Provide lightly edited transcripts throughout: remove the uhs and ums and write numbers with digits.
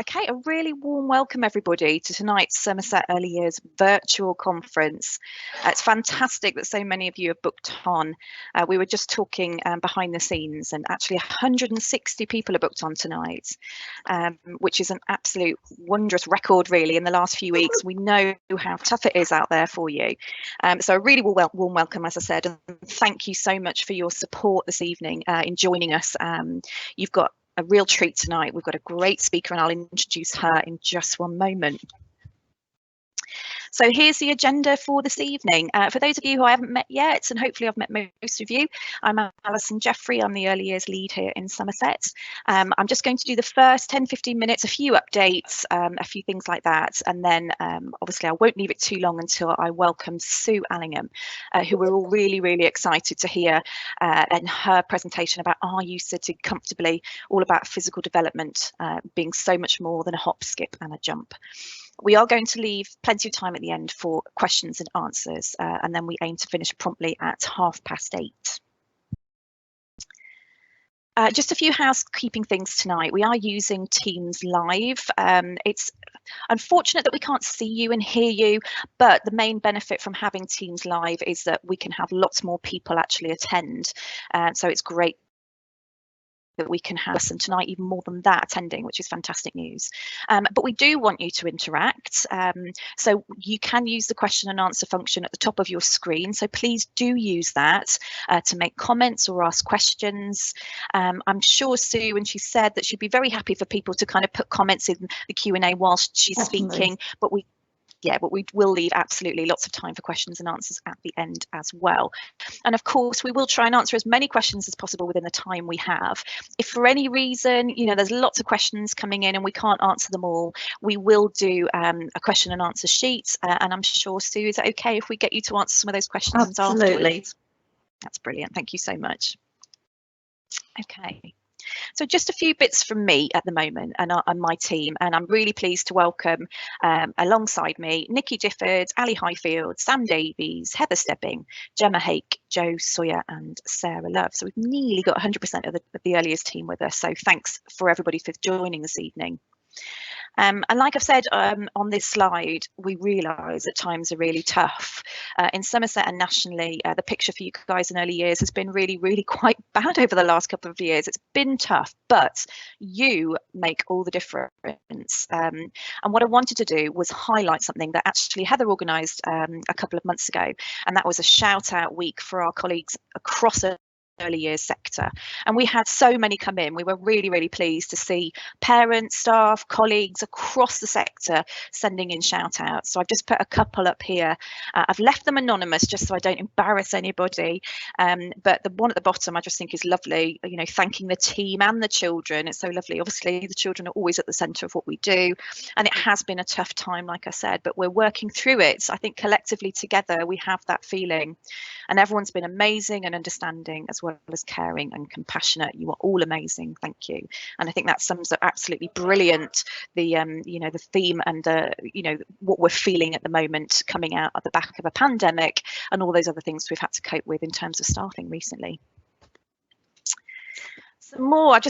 Okay, a really warm welcome everybody to tonight's Somerset Early Years virtual conference. It's fantastic that so many of you have booked on. We were just talking behind the scenes, and actually 160 people are booked on tonight, which is an absolute wondrous record really in the last few weeks. We know how tough it is out there for you. So a really warm welcome, as I said, and thank you so much for your support this evening in joining us. You've got a real treat tonight. We've got a great speaker and I'll introduce her in just one moment. So here's the agenda for this evening. For those of you who I haven't met yet, and hopefully I've met most of you, I'm Alison Jeffrey. I'm the early years lead here in Somerset. I'm just going to do the first 10-15 minutes, a few updates, a few things like that. And then obviously I won't leave it too long until I welcome Sue Allingham, who we're all really excited to hear and her presentation about Are You Sitting Comfortably, all about physical development being so much more than a hop, skip and a jump. We are going to leave plenty of time at the end for questions and answers, and then we aim to finish promptly at 8:30. Just a few housekeeping things tonight. We are using Teams Live. It's unfortunate that we can't see you and hear you, but the main benefit from having Teams Live is that we can have lots more people actually attend. So it's great that we can have some tonight, even more than that attending, which is fantastic news. But we do want you to interact. So you can use the question and answer function at the top of your screen. So please do use that to make comments or ask questions. I'm sure Sue, when she said that she'd be very happy for people to kind of put comments in the Q&A whilst she's speaking, but we will leave absolutely lots of time for questions and answers at the end as well. And of course, we will try and answer as many questions as possible within the time we have. If for any reason, there's lots of questions coming in and we can't answer them all, we will do a question and answer sheet. And I'm sure, Sue, is it okay if we get you to answer some of those questions Absolutely. afterwards? That's brilliant. Thank you so much. Okay. So just a few bits from me at the moment and my team, and I'm really pleased to welcome alongside me Nikki Gifford, Ali Highfield, Sam Davies, Heather Stebbing, Gemma Hake, Jo Sawyer and Sarah Love. So we've nearly got 100% of the earliest team with us, so thanks for everybody for joining this evening. And like I've said on this slide, we realise that times are really tough. In Somerset and nationally, the picture for you guys in early years has been really quite bad over the last couple of years. It's been tough, but you make all the difference. And what I wanted to do was highlight something that actually Heather organised a couple of months ago, and that was a shout out week for our colleagues across early years sector, and we had so many come in. We were really pleased to see parents, staff, colleagues across the sector sending in shout outs. So I've just put a couple up here. I've left them anonymous just so I don't embarrass anybody, but the one at the bottom I just think is lovely, thanking the team and the children. It's so lovely. Obviously the children are always at the centre of what we do, and it has been a tough time, like I said, but we're working through it. I think collectively together we have that feeling, and everyone's been amazing and understanding as well as caring and compassionate. You are all amazing, thank you. And I think that sums up absolutely brilliant the the theme and what we're feeling at the moment coming out at the back of a pandemic and all those other things we've had to cope with in terms of staffing recently. More, I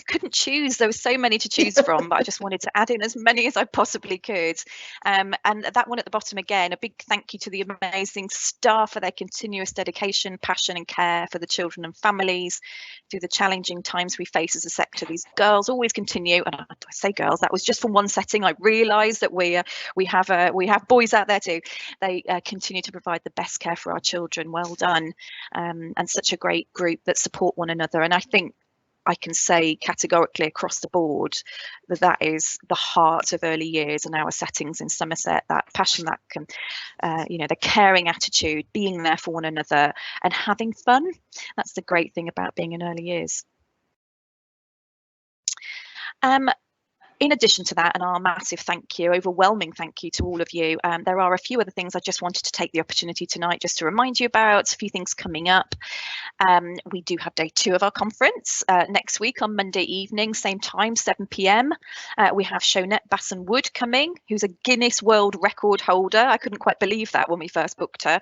couldn't choose. There were so many to choose from, but I just wanted to add in as many as I possibly could. And that one at the bottom again, a big thank you to the amazing staff for their continuous dedication, passion and care for the children and families through the challenging times we face as a sector. These girls always continue, and I say girls, that was just from one setting. I realised that we have boys out there too. They continue to provide the best care for our children. Well done, and such a great group that support one another. And I think I can say categorically across the board that is the heart of early years and our settings in Somerset, that passion, that can, the caring attitude, being there for one another and having fun. That's the great thing about being in early years. In addition to that, and our massive thank you, overwhelming thank you to all of you, there are a few other things I just wanted to take the opportunity tonight just to remind you about, a few things coming up. We do have day 2 of our conference next week on Monday evening, same time, 7 p.m. We have Shonette Basson-Wood coming, who's a Guinness World Record holder. I couldn't quite believe that when we first booked her.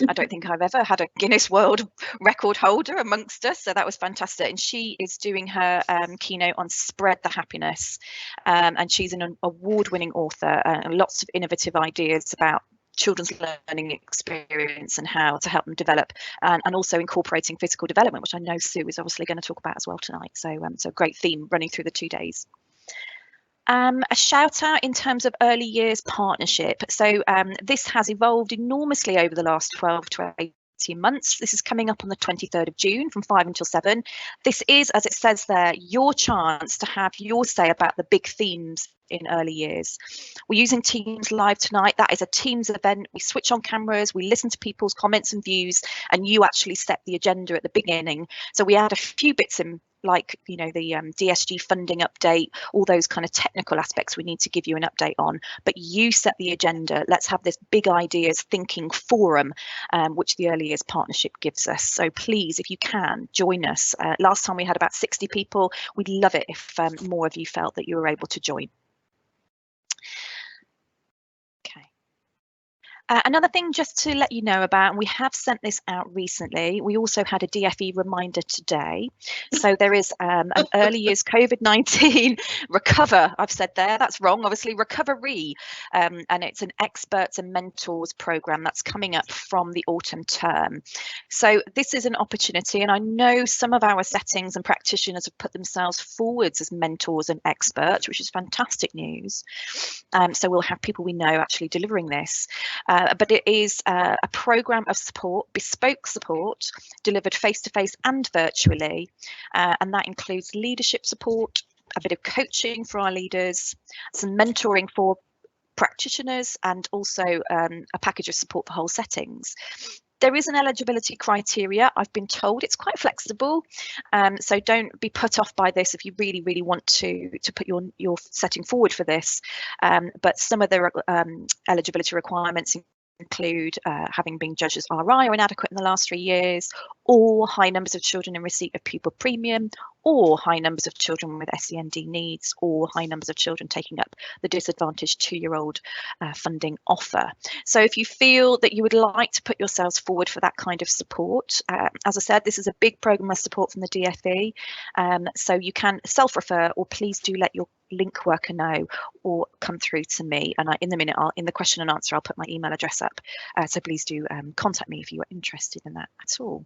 I don't think I've ever had a Guinness World Record holder amongst us, so that was fantastic. And she is doing her keynote on Spread the Happiness. and she's an award-winning author and lots of innovative ideas about children's learning experience and how to help them develop, and also incorporating physical development, which I know Sue is obviously going to talk about as well tonight. So great theme running through the 2 days. A shout out in terms of early years partnership. So this has evolved enormously over the last 12 to 18 months. This is coming up on the 23rd of June from 5 until 7. This is, as it says there, your chance to have your say about the big themes in early years. We're using Teams Live tonight. That is a Teams event. We switch on cameras, we listen to people's comments and views, and you actually set the agenda at the beginning. So we add a few bits in, like, you know, the DSG funding update, all those kind of technical aspects we need to give you an update on, but you set the agenda. Let's have this big ideas thinking forum, which the Early Years Partnership gives us. So please, if you can, join us. Last time we had about 60 people. We'd love it if more of you felt that you were able to join. Another thing just to let you know about, and we have sent this out recently, we also had a DFE reminder today. So there is an early years COVID-19 recover, I've said there, that's wrong, obviously, recovery. And it's an experts and mentors programme that's coming up from the autumn term. So this is an opportunity, and I know some of our settings and practitioners have put themselves forwards as mentors and experts, which is fantastic news. So we'll have people we know actually delivering this. But it is a programme of support, bespoke support, delivered face-to-face and virtually, and that includes leadership support, a bit of coaching for our leaders, some mentoring for practitioners, and also a package of support for whole settings. There is an eligibility criteria. I've been told it's quite flexible, so don't be put off by this if you really, really want to put your setting forward for this. But some of the eligibility requirements include having been judged as RI or inadequate in the last 3 years, or high numbers of children in receipt of pupil premium, or high numbers of children with SEND needs, or high numbers of children taking up the disadvantaged 2-year-old funding offer. So if you feel that you would like to put yourselves forward for that kind of support, as I said, this is a big programme of support from the DFE, so you can self-refer, or please do let your link worker know, or come through to me, and in the question and answer I'll put my email address up, so please do contact me if you are interested in that at all.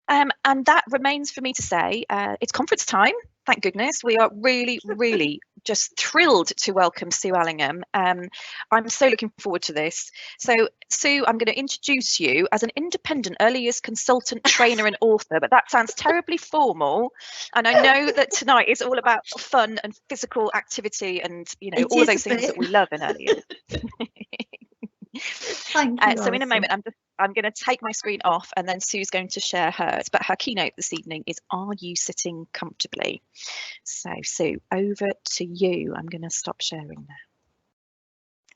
And that remains for me to say, it's conference time, thank goodness. We are really, really just thrilled to welcome Sue Allingham. I'm so looking forward to this. So Sue, I'm going to introduce you as an independent early years consultant, trainer and author, but that sounds terribly formal. And I know that tonight is all about fun and physical activity and, you know, all of those things that we love in early years. Thank you, so in a moment, I'm going to take my screen off, and then Sue's going to share hers. But her keynote this evening is, "Are you sitting comfortably?" So Sue, over to you. I'm going to stop sharing now.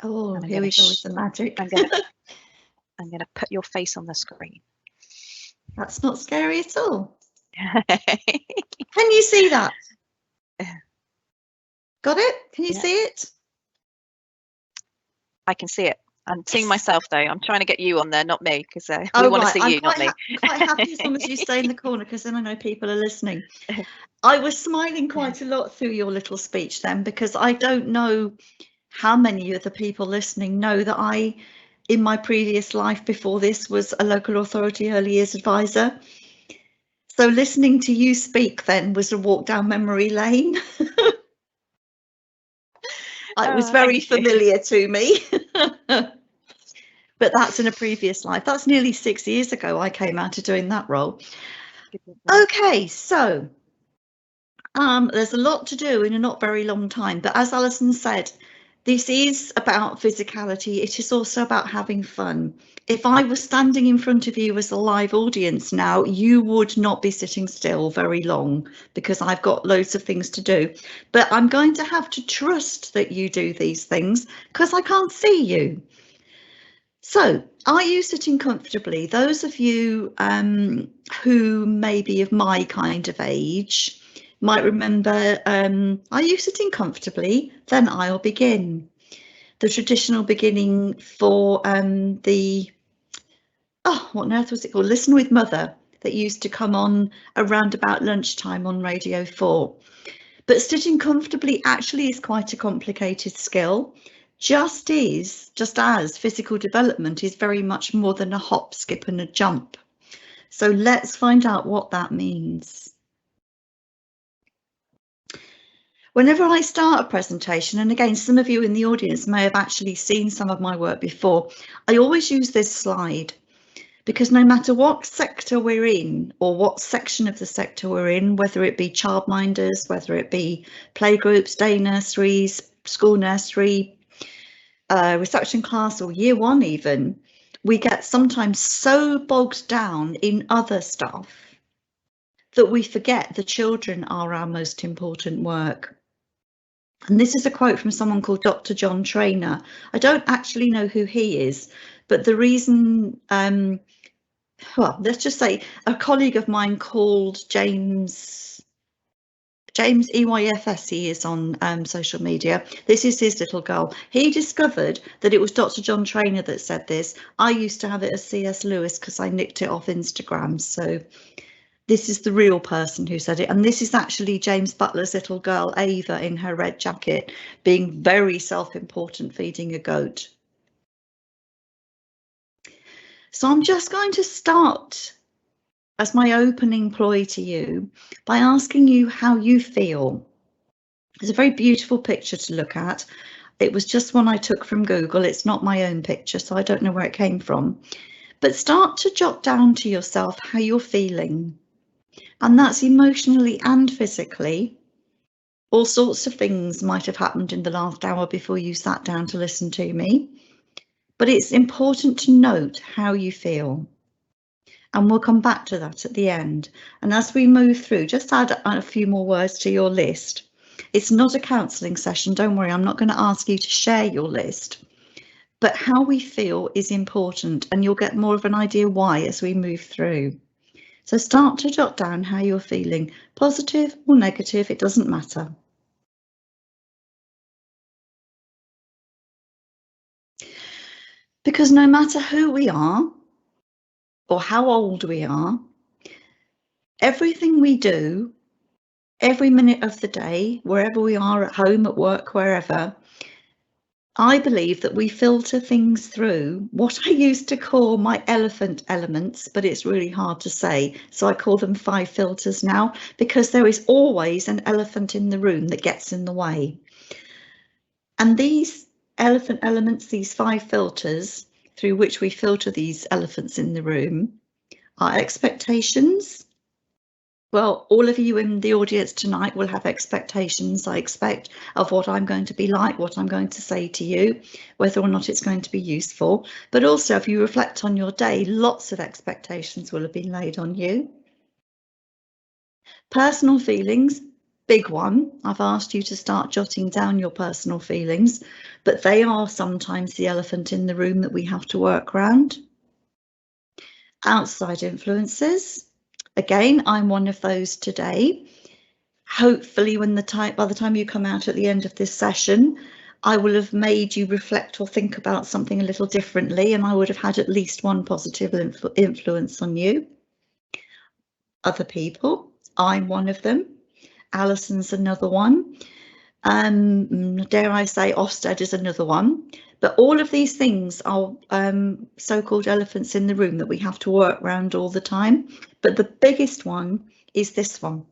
Oh, here we go with the magic. I'm going to put your face on the screen. That's not scary at all. Can you see that? Got it? Can you see it? I can see it. I'm seeing myself though. I'm trying to get you on there, not me, because we want to see you, not me. I'm quite happy as long as you stay in the corner, because then I know people are listening. I was smiling quite a lot through your little speech then, because I don't know how many of the people listening know that I, in my previous life before this, was a local authority early years advisor. So listening to you speak then was a walk down memory lane. It was very familiar to me. But that's in a previous life. That's nearly 6 years ago I came out of doing that role. Okay, so there's a lot to do in a not very long time, but as Alison said, this is about physicality. It is also about having fun. If I was standing in front of you as a live audience now, you would not be sitting still very long, because I've got loads of things to do. But I'm going to have to trust that you do these things, because I can't see you. So, are you sitting comfortably? Those of you who may be of my kind of age might remember, are you sitting comfortably? Then I'll begin. The traditional beginning for what on earth was it called? Listen with Mother. that used to come on around about lunchtime on Radio 4. But sitting comfortably actually is quite a complicated skill, just as physical development is very much more than a hop, skip and a jump. So let's find out what that means. Whenever I start a presentation, and again, some of you in the audience may have actually seen some of my work before, I always use this slide because no matter what sector we're in or what section of the sector we're in, whether it be childminders, whether it be playgroups, day nurseries, school nursery, reception class or year one even, we get sometimes so bogged down in other stuff that we forget the children are our most important work. And this is a quote from someone called Dr. John Trainer. I don't actually know who he is, but the reason, well, let's just say a colleague of mine called James EYFS, he is on social media. This is his little girl. He discovered that it was Dr. John Trainer that said this. I used to have it as C.S. Lewis because I nicked it off Instagram. So this is the real person who said it. And this is actually James Butler's little girl, Ava, in her red jacket, being very self-important, feeding a goat. So I'm just going to start as my opening ploy to you by asking you how you feel. It's a very beautiful picture to look at. It was just one I took from Google. It's not my own picture, so I don't know where it came from. But start to jot down to yourself how you're feeling. And that's emotionally and physically. All sorts of things might have happened in the last hour before you sat down to listen to me. But it's important to note how you feel. And we'll come back to that at the end. And as we move through, just add a few more words to your list. It's not a counselling session, don't worry, I'm not going to ask you to share your list. But how we feel is important, and you'll get more of an idea why as we move through. So start to jot down how you're feeling, positive or negative, it doesn't matter. Because no matter who we are or how old we are, everything we do, every minute of the day, wherever we are, at home, at work, wherever, I believe that we filter things through what I used to call my elephant elements, but it's really hard to say. So I call them 5 filters now, because there is always an elephant in the room that gets in the way. And these elephant elements, these 5 filters through which we filter these elephants in the room, are expectations. Well, all of you in the audience tonight will have expectations, I expect, of what I'm going to be like, what I'm going to say to you, whether or not it's going to be useful. But also, if you reflect on your day, lots of expectations will have been laid on you. Personal feelings, big one. I've asked you to start jotting down your personal feelings, but they are sometimes the elephant in the room that we have to work around. Outside influences. Again, I'm one of those today. Hopefully by the time you come out at the end of this session, I will have made you reflect or think about something a little differently, and I would have had at least one positive influence on you. Other people, I'm one of them. Alison's another one. Dare I say Ofsted is another one. But all of these things are so-called elephants in the room that we have to work around all the time. But the biggest one is this one.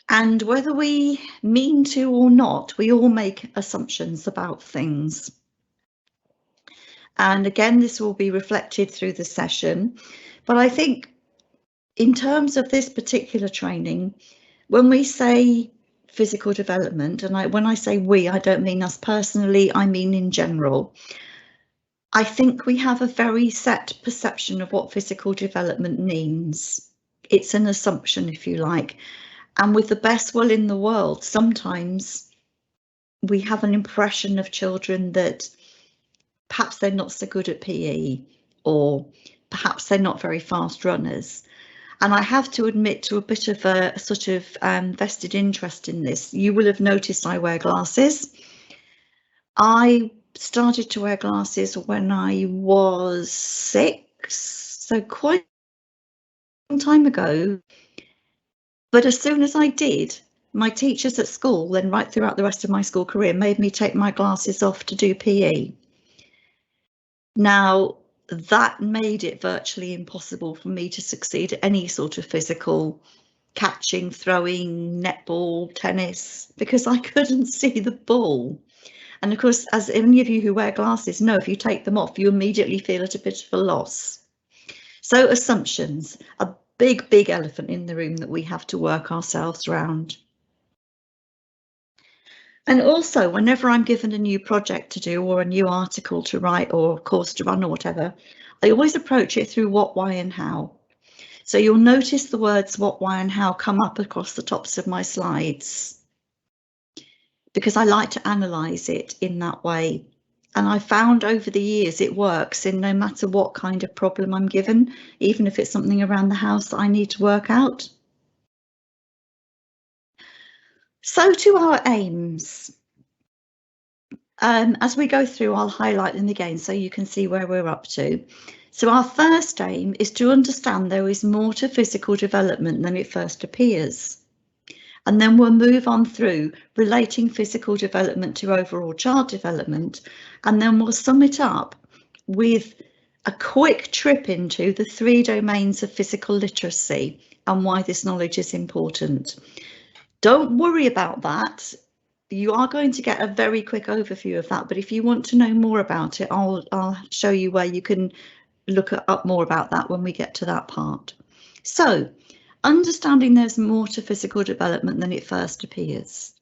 And whether we mean to or not, we all make assumptions about things. And again, this will be reflected through the session. But I think in terms of this particular training, when we say physical development, and when I say we, I don't mean us personally, I mean in general. I think we have a very set perception of what physical development means. It's an assumption, if you like. And with the best will in the world, sometimes we have an impression of children that perhaps they're not so good at PE, or perhaps they're not very fast runners. And I have to admit to a bit of a sort of vested interest in this. You will have noticed I wear glasses. I started to wear glasses when I was 6, So quite a long time ago. But as soon as I did, my teachers at school, then right throughout the rest of my school career, made me take my glasses off to do PE. Now, that made it virtually impossible for me to succeed at any sort of physical catching, throwing, netball, tennis, because I couldn't see the ball. And of course, as any of you who wear glasses know, if you take them off, you immediately feel at a bit of a loss. So assumptions, a big elephant in the room that we have to work ourselves around. And also, whenever I'm given a new project to do or a new article to write or a course to run or whatever, I always approach it through what, why and how. So you'll notice the words what, why and how come up across the tops of my slides because I like to analyse it in that way. And I found over the years it works in no matter what kind of problem I'm given, even if it's something around the house that I need to work out. So to our aims. As we go through, I'll highlight them again so you can see where we're up to. So our first aim is to understand there is more to physical development than it first appears. And then we'll move on through relating physical development to overall child development. And then we'll sum it up with a quick trip into the 3 domains of physical literacy and why this knowledge is important. Don't worry about that. You are going to get a very quick overview of that, but if you want to know more about it, I'll show you where you can look up more about that when we get to that part. So, understanding there's more to physical development than it first appears.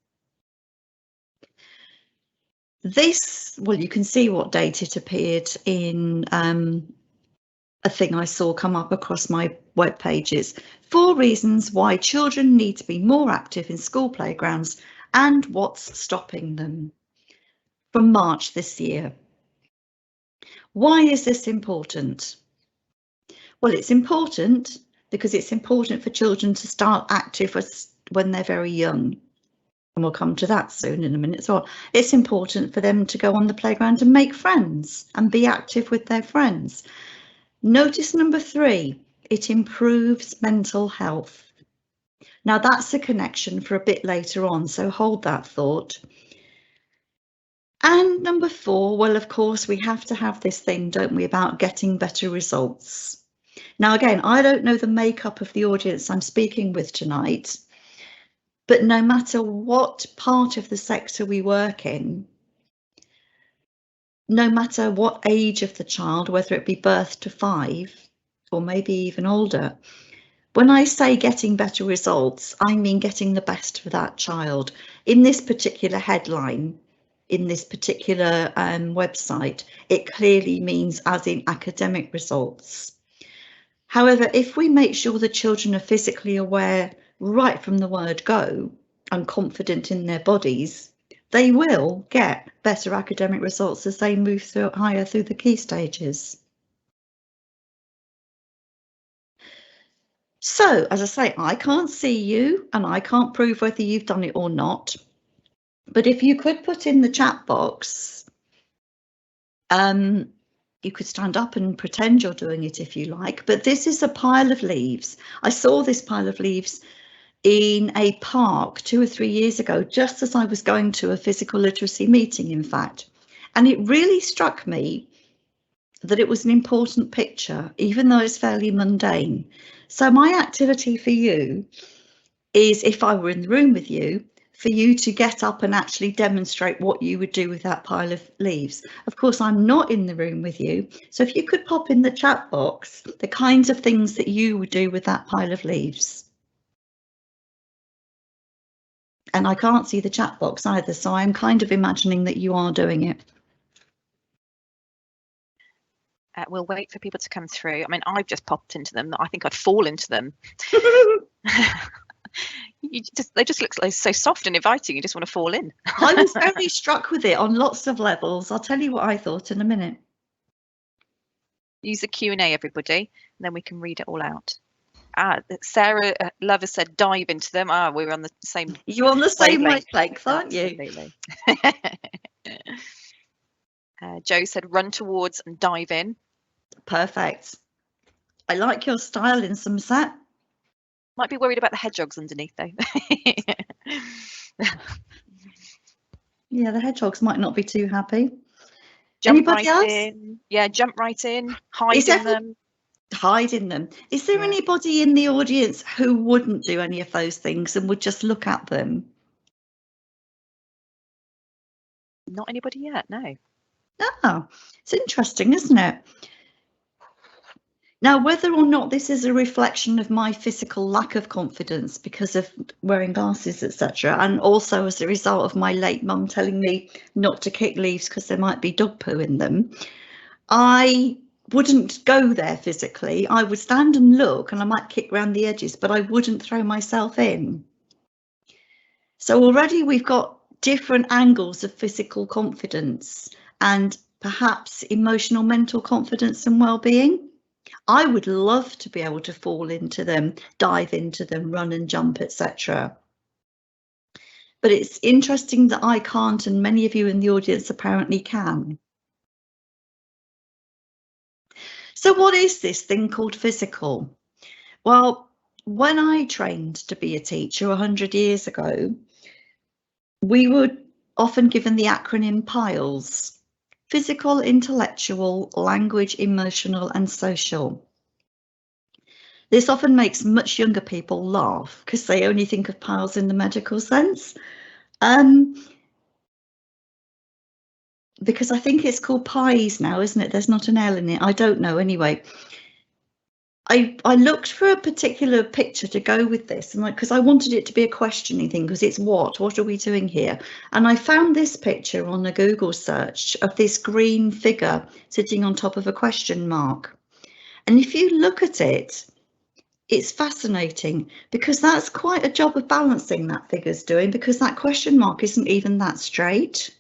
This, well, you can see what date it appeared in a thing I saw come up across my web pages. 4 reasons why children need to be more active in school playgrounds and what's stopping them, from March this year. Why is this important? Well, it's important because it's important for children to start active when they're very young. And we'll come to that soon in a minute. So it's important for them to go on the playground and make friends and be active with their friends. Notice number 3, it improves mental health. Now that's a connection for a bit later on, so hold that thought. And number 4, well, of course, we have to have this thing, don't we, about getting better results. Now, again, I don't know the makeup of the audience I'm speaking with tonight, but no matter what part of the sector we work in, no matter what age of the child, whether it be birth to 5 or maybe even older, when I say getting better results, I mean getting the best for that child. In this particular headline, in this particular website, it clearly means as in academic results. However, if we make sure the children are physically aware right from the word go and confident in their bodies, they will get better academic results as they move higher through the key stages. So, as I say, I can't see you and I can't prove whether you've done it or not. But if you could put in the chat box, you could stand up and pretend you're doing it if you like. But this is a pile of leaves. I saw this pile of leaves in a park 2 or 3 years ago, just as I was going to a physical literacy meeting, in fact. And it really struck me that it was an important picture, even though it's fairly mundane. So my activity for you is, if I were in the room with you, for you to get up and actually demonstrate what you would do with that pile of leaves. Of course, I'm not in the room with you, so if you could pop in the chat box the kinds of things that you would do with that pile of leaves. And I can't see the chat box either, so I'm kind of imagining that you are doing it. We'll wait for people to come through. I mean, I've just popped into them. I think I'd fall into them. They just look so soft and inviting. You just want to fall in. I was very struck with it on lots of levels. I'll tell you what I thought in a minute. Use the Q&A, everybody, and then we can read it all out. Sarah Lover said dive into them. We're on the same. You're on the same wavelength, aren't you? Absolutely. Joe said run towards and dive in. Perfect. I like your style in Somerset. Might be worried about the hedgehogs underneath though. Yeah, the hedgehogs might not be too happy. Jump Anybody right else? in. Yeah, jump right in. Hide Is in them. hiding them? Is there Yeah. anybody in the audience who wouldn't do any of those things and would just look at them? Not anybody yet, no. Oh, it's interesting, isn't it? Now, whether or not this is a reflection of my physical lack of confidence because of wearing glasses, etc., and also as a result of my late mum telling me not to kick leaves because there might be dog poo in them, I wouldn't go there physically. I would stand and look, and I might kick around the edges, but I wouldn't throw myself in. So already we've got different angles of physical confidence and perhaps emotional, mental confidence and well-being. I would love to be able to fall into them, dive into them, run and jump, etc. But it's interesting that I can't, and many of you in the audience apparently can. So what is this thing called physical? Well, when I trained to be a teacher 100 years ago, we were often given the acronym PILES: physical, intellectual, language, emotional and social. This often makes much younger people laugh because they only think of piles in the medical sense. Because I think it's called pies now, isn't it? There's not an L in it. I don't know. Anyway, I looked for a particular picture to go with this, and because I wanted it to be a questioning thing, because it's what are we doing here? And I found this picture on a Google search of this green figure sitting on top of a question mark. And if you look at it, it's fascinating because that's quite a job of balancing that figure's doing, because that question mark isn't even that straight.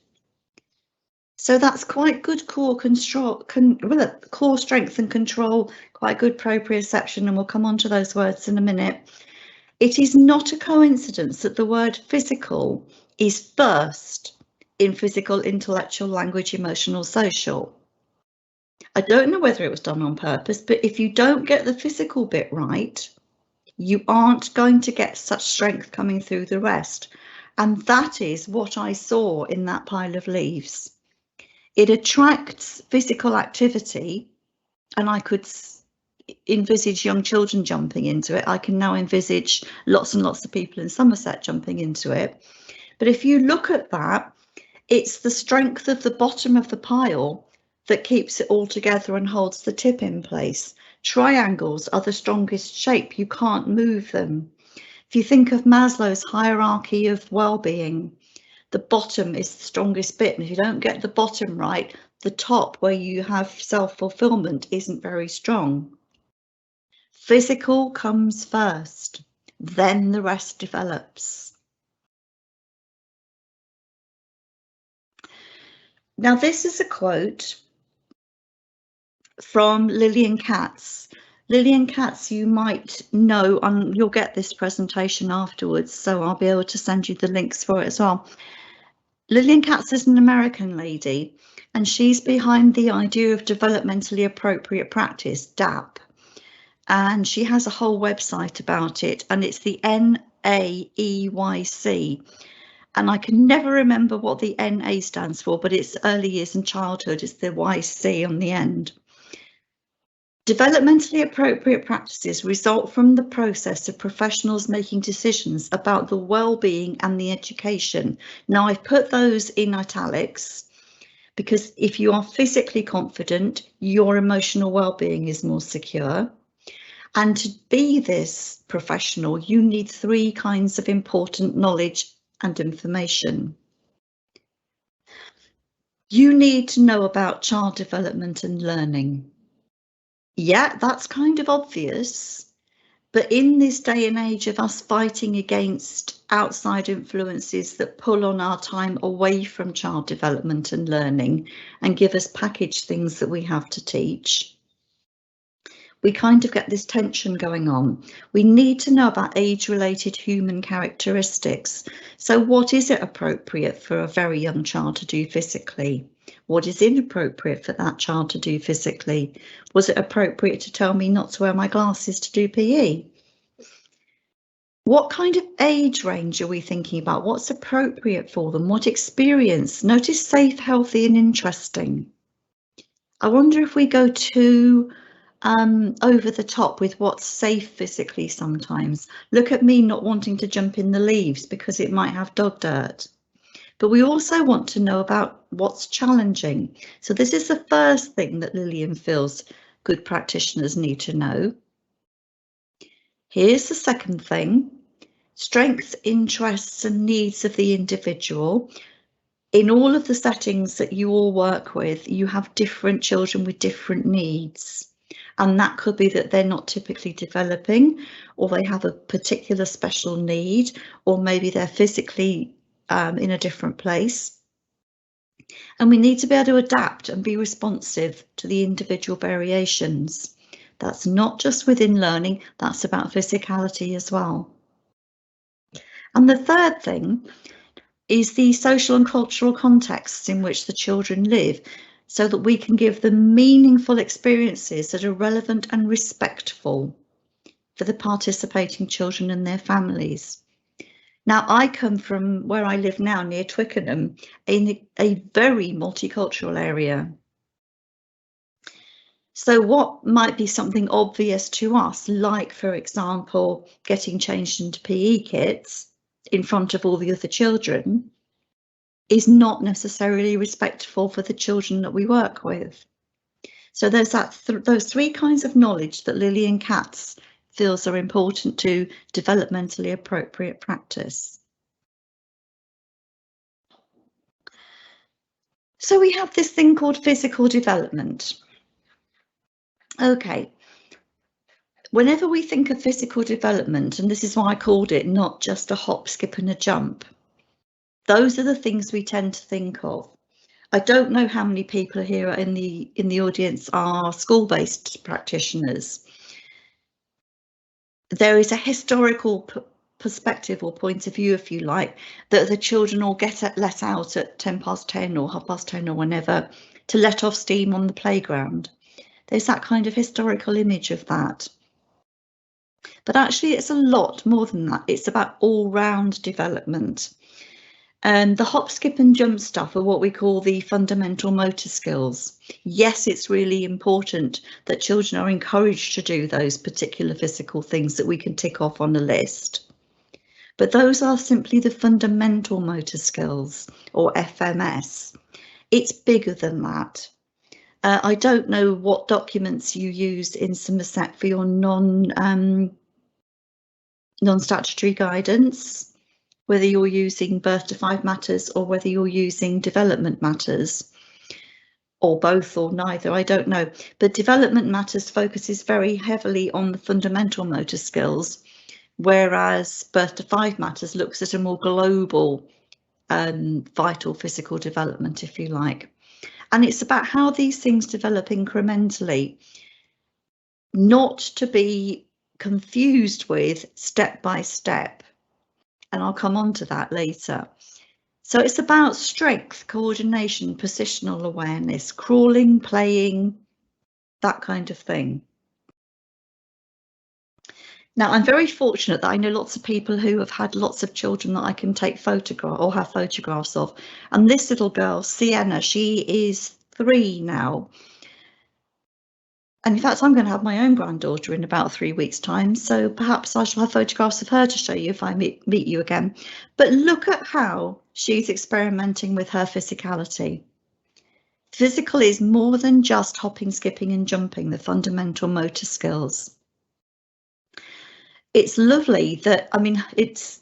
So that's quite good core core strength and control, quite good proprioception, and we'll come on to those words in a minute. It is not a coincidence that the word physical is first in physical, intellectual, language, emotional, social. I don't know whether it was done on purpose, but if you don't get the physical bit right, you aren't going to get such strength coming through the rest. And that is what I saw in that pile of leaves. It attracts physical activity, and I could envisage young children jumping into it. I can now envisage lots and lots of people in Somerset jumping into it. But if you look at that, it's the strength of the bottom of the pile that keeps it all together and holds the tip in place. Triangles are the strongest shape. You can't move them. If you think of Maslow's hierarchy of well-being, the bottom is the strongest bit, and if you don't get the bottom right, the top, where you have self-fulfillment, isn't very strong. Physical comes first, then the rest develops. Now, this is a quote from Lillian Katz. Lillian Katz, you might know, and you'll get this presentation afterwards, so I'll be able to send you the links for it as well. Lillian Katz is an American lady, and she's behind the idea of developmentally appropriate practice, DAP. And she has a whole website about it, and it's the NAEYC. And I can never remember what the NA stands for, but it's early years and childhood. It's the YC on the end. Developmentally appropriate practices result from the process of professionals making decisions about the well-being and the education. Now, I've put those in italics because if you are physically confident, your emotional well-being is more secure. And to be this professional, you need three kinds of important knowledge and information. You need to know about child development and learning. Yeah, that's kind of obvious, but in this day and age of us fighting against outside influences that pull on our time away from child development and learning and give us packaged things that we have to teach, we kind of get this tension going on. We need to know about age-related human characteristics. So what is it appropriate for a very young child to do physically? What is inappropriate for that child to do physically? Was it appropriate to tell me not to wear my glasses to do PE? What kind of age range are we thinking about? What's appropriate for them? What experience? Notice safe, healthy and interesting. I wonder if we go too over the top with what's safe physically sometimes. Look at me not wanting to jump in the leaves because it might have dog dirt. But we also want to know about what's challenging. So this is the first thing that Lillian feels good practitioners need to know. Here's the second thing. Strengths, interests and needs of the individual. In all of the settings that you all work with, you have different children with different needs. And that could be that they're not typically developing, or they have a particular special need, or maybe they're physically in a different place. And we need to be able to adapt and be responsive to the individual variations. That's not just within learning, that's about physicality as well. And the third thing is the social and cultural contexts in which the children live, so that we can give them meaningful experiences that are relevant and respectful for the participating children and their families. Now, I come from where I live now, near Twickenham, in a very multicultural area. So what might be something obvious to us, like, for example, getting changed into PE kits in front of all the other children, is not necessarily respectful for the children that we work with. So there's those three kinds of knowledge that Lillian Katz feels are important to developmentally appropriate practice. So we have this thing called physical development. Okay. Whenever we think of physical development, and this is why I called it not just a hop, skip and a jump, those are the things we tend to think of. I don't know how many people here in the audience are school-based practitioners. There is a historical perspective or point of view, if you like, that the children all let out at 10:10 or 10:30 or whenever to let off steam on the playground. There's that kind of historical image of that. But actually it's a lot more than that. It's about all-round development. And the hop, skip and jump stuff are what we call the fundamental motor skills. Yes, it's really important that children are encouraged to do those particular physical things that we can tick off on a list. But those are simply the fundamental motor skills, or FMS. It's bigger than that. I don't know what documents you used in Somerset for your non-statutory guidance, whether you're using Birth to 5 Matters or whether you're using Development Matters, or both or neither, I don't know. But Development Matters focuses very heavily on the fundamental motor skills, whereas Birth to 5 Matters looks at a more global vital physical development, if you like. And it's about how these things develop incrementally, not to be confused with step by step. And I'll come on to that later. So it's about strength, coordination, positional awareness, crawling, playing, that kind of thing. Now, I'm very fortunate that I know lots of people who have had lots of children that I can take photographs or have photographs of. And this little girl, Sienna, she is 3 now. And in fact, I'm going to have my own granddaughter in about 3 weeks' time, so perhaps I shall have photographs of her to show you if I meet you again. But look at how she's experimenting with her physicality. Physical is more than just hopping, skipping and jumping, the fundamental motor skills. It's lovely that, I mean, it's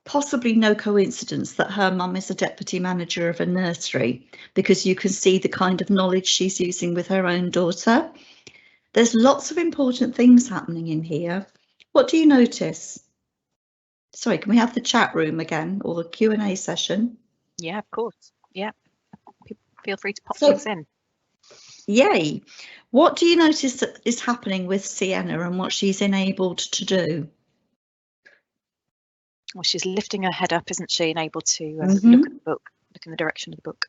possibly no coincidence that her mum is a deputy manager of a nursery, because you can see the kind of knowledge she's using with her own daughter. There's lots of important things happening in here. What do you notice? Sorry, can we have the chat room again, or the Q&A session? Yeah, of course. Yeah, feel free to pop things in. Yay. What do you notice that is happening with Sienna and what she's enabled to do? Well, she's lifting her head up, isn't she, and able to look at the book, look in the direction of the book.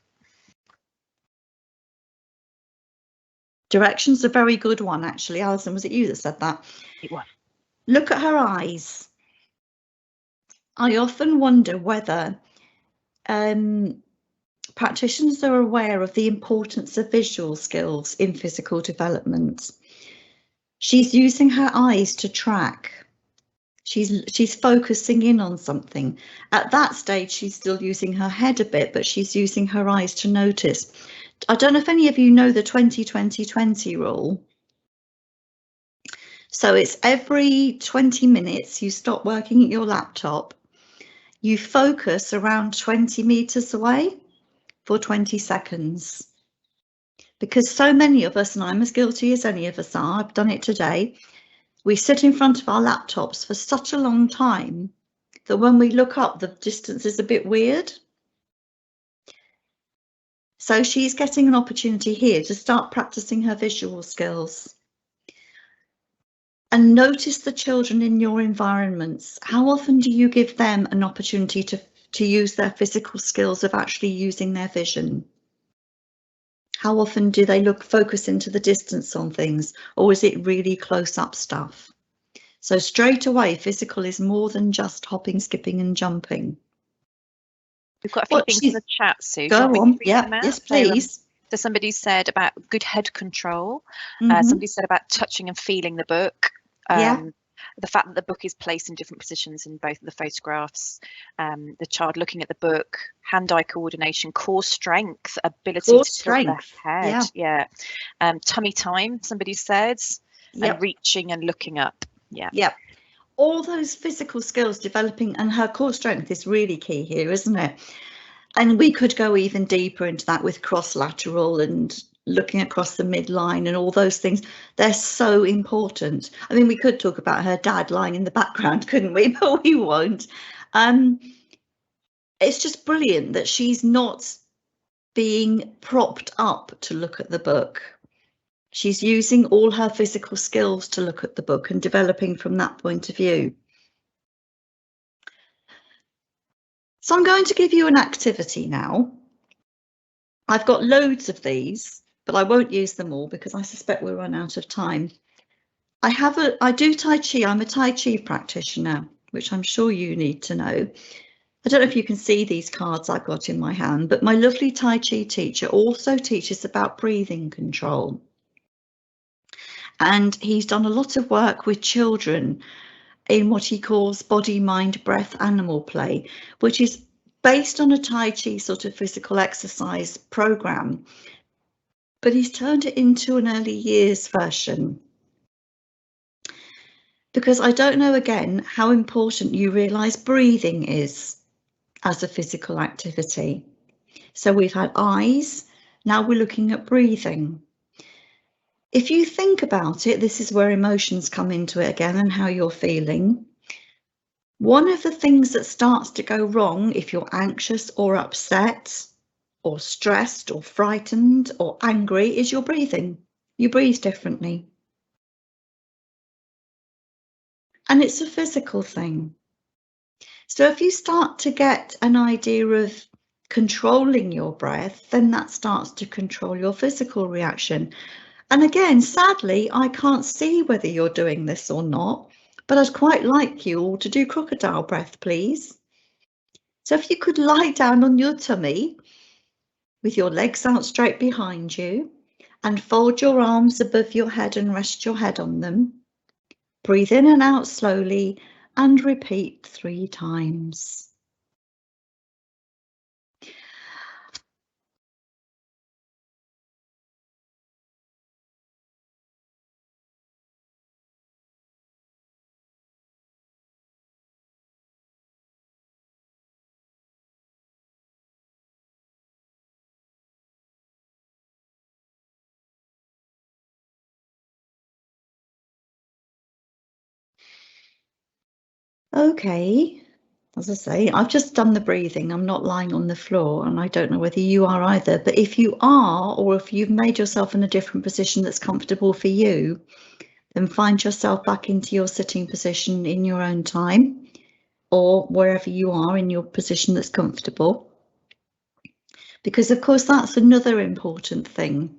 Direction's a very good one, actually. Alison, was it you that said that? It was. Look at her eyes. I often wonder whether practitioners are aware of the importance of visual skills in physical development. She's using her eyes to track. She's focusing in on something. At that stage, she's still using her head a bit, but she's using her eyes to notice. I don't know if any of you know the 20-20-20 rule. So it's every 20 minutes you stop working at your laptop, you focus around 20 meters away for 20 seconds. Because so many of us, and I'm as guilty as any of us are, I've done it today, we sit in front of our laptops for such a long time that when we look up, the distance is a bit weird. So she's getting an opportunity here to start practicing her visual skills. And notice the children in your environments. How often do you give them an opportunity to use their physical skills of actually using their vision? How often do they focus into the distance on things, or is it really close up stuff? So straight away, physical is more than just hopping, skipping and jumping. We've got a few things in the chat, Sue. Go on. Yeah, yes, please. So somebody said about good head control. Mm-hmm. Somebody said about touching and feeling the book. The fact that the book is placed in different positions in both of the photographs, the child looking at the book, hand-eye coordination, core strength, ability to tilt their head, tummy time, somebody said, and reaching and looking up. Yeah. All those physical skills developing, and her core strength is really key here, isn't it? And we could go even deeper into that with cross-lateral and looking across the midline and all those things. They're so important. I mean, we could talk about her dad lying in the background, couldn't we? But we won't. It's just brilliant that she's not being propped up to look at the book. She's using all her physical skills to look at the book and developing from that point of view. So I'm going to give you an activity now. I've got loads of these, but I won't use them all because I suspect we'll run out of time. I do Tai Chi. I'm a Tai Chi practitioner, which I'm sure you need to know. I don't know if you can see these cards I've got in my hand, but my lovely Tai Chi teacher also teaches about breathing control. And he's done a lot of work with children in what he calls body, mind, breath, animal play, which is based on a Tai Chi sort of physical exercise program, but he's turned it into an early years version. Because I don't know, again, how important you realise breathing is as a physical activity. So we've had eyes, now we're looking at breathing. If you think about it, this is where emotions come into it again and how you're feeling. One of the things that starts to go wrong if you're anxious or upset or stressed or frightened or angry is your breathing. You breathe differently. And it's a physical thing. So if you start to get an idea of controlling your breath, then that starts to control your physical reaction. And again, sadly, I can't see whether you're doing this or not, but I'd quite like you all to do crocodile breath, please. So if you could lie down on your tummy with your legs out straight behind you and fold your arms above your head and rest your head on them. Breathe in and out slowly and repeat 3 times. Okay, as I say, I've just done the breathing. I'm not lying on the floor and I don't know whether you are either, but if you are, or if you've made yourself in a different position that's comfortable for you, then find yourself back into your sitting position in your own time or wherever you are in your position that's comfortable. Because of course, that's another important thing,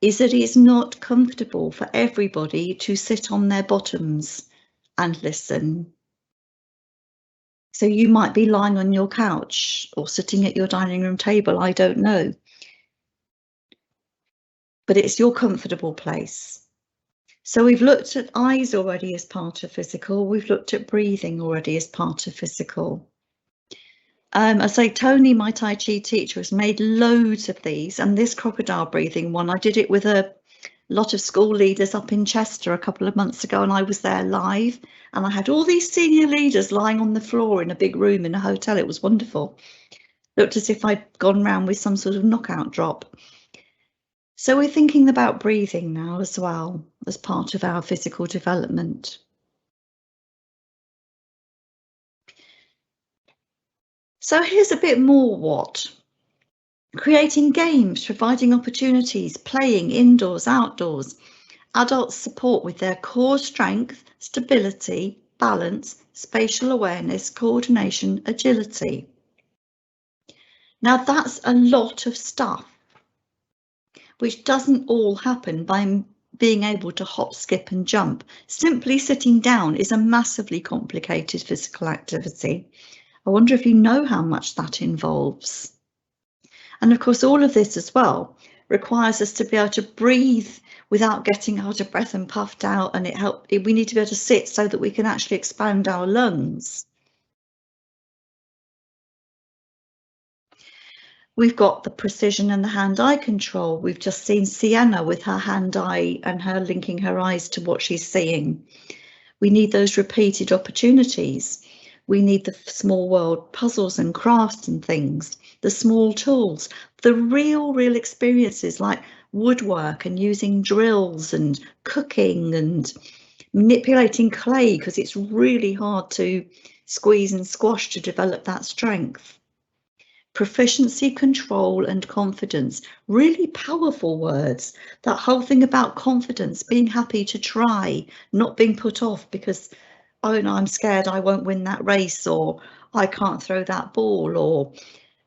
is that it's not comfortable for everybody to sit on their bottoms and listen. So you might be lying on your couch or sitting at your dining room table, I don't know. But it's your comfortable place. So we've looked at eyes already as part of physical. We've looked at breathing already as part of physical. I say Tony, my Tai Chi teacher, has made loads of these, and this crocodile breathing one, I did it with a lot of school leaders up in Chester a couple of months ago, and I was there live, and I had all these senior leaders lying on the floor in a big room in a hotel. It was wonderful. Looked as if I'd gone round with some sort of knockout drop. So we're thinking about breathing now as well as part of our physical development. So here's a bit more what. Creating games, providing opportunities, playing indoors, outdoors. Adults support with their core strength, stability, balance, spatial awareness, coordination, agility. Now that's a lot of stuff, which doesn't all happen by being able to hop, skip and jump. Simply sitting down is a massively complicated physical activity. I wonder if you know how much that involves. And of course, all of this as well requires us to be able to breathe without getting out of breath and puffed out, and we need to be able to sit so that we can actually expand our lungs. We've got the precision and the hand-eye control. We've just seen Sienna with her hand-eye and her linking her eyes to what she's seeing. We need those repeated opportunities. We need the small world puzzles and crafts and things, the small tools, the real experiences like woodwork and using drills and cooking and manipulating clay, because it's really hard to squeeze and squash to develop that strength. Proficiency, control and confidence, really powerful words. That whole thing about confidence, being happy to try, not being put off because, oh no, I'm scared I won't win that race, or I can't throw that ball, or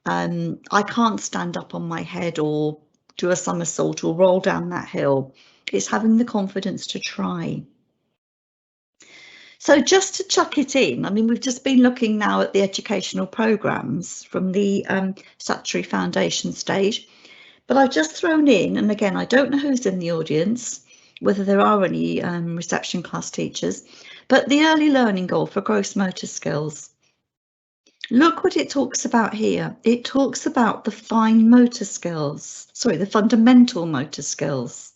I can't stand up on my head or do a somersault or roll down that hill. It's having the confidence to try. So just to chuck it in, I mean, we've just been looking now at the educational programmes from the statutory foundation stage, but I've just thrown in, and again, I don't know who's in the audience, whether there are any reception class teachers, but the early learning goal for gross motor skills. Look what it talks about here. It talks about the fine motor skills, sorry, the fundamental motor skills.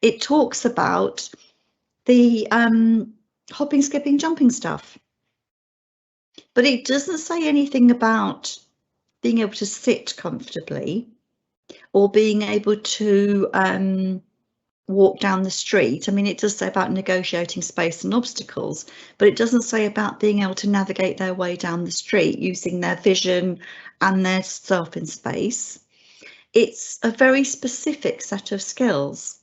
It talks about the hopping, skipping, jumping stuff. But it doesn't say anything about being able to sit comfortably or being able to walk down the street. I mean, it does say about negotiating space and obstacles, but it doesn't say about being able to navigate their way down the street using their vision and their self in space. It's a very specific set of skills,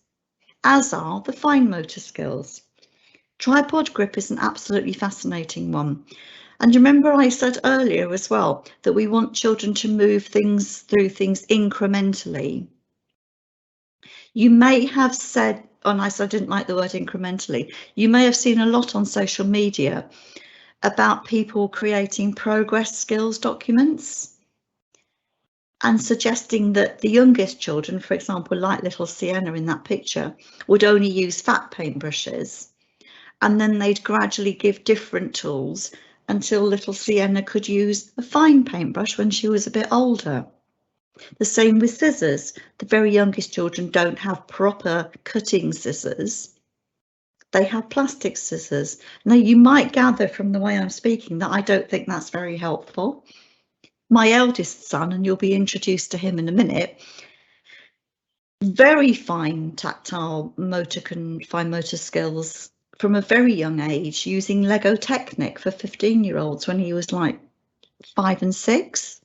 as are the fine motor skills. Tripod grip is an absolutely fascinating one. And remember I said earlier as well that we want children to move things through things incrementally. You may have said, and I said I didn't like the word incrementally, you may have seen a lot on social media about people creating progress skills documents and suggesting that the youngest children, for example, like little Sienna in that picture, would only use fat paintbrushes, and then they'd gradually give different tools until little Sienna could use a fine paintbrush when she was a bit older. The same with scissors. The very youngest children don't have proper cutting scissors. They have plastic scissors. Now, you might gather from the way I'm speaking that I don't think that's very helpful. My eldest son, and you'll be introduced to him in a minute, very fine tactile fine motor skills from a very young age, using Lego Technic for 15-year-olds when he was like 5 and 6.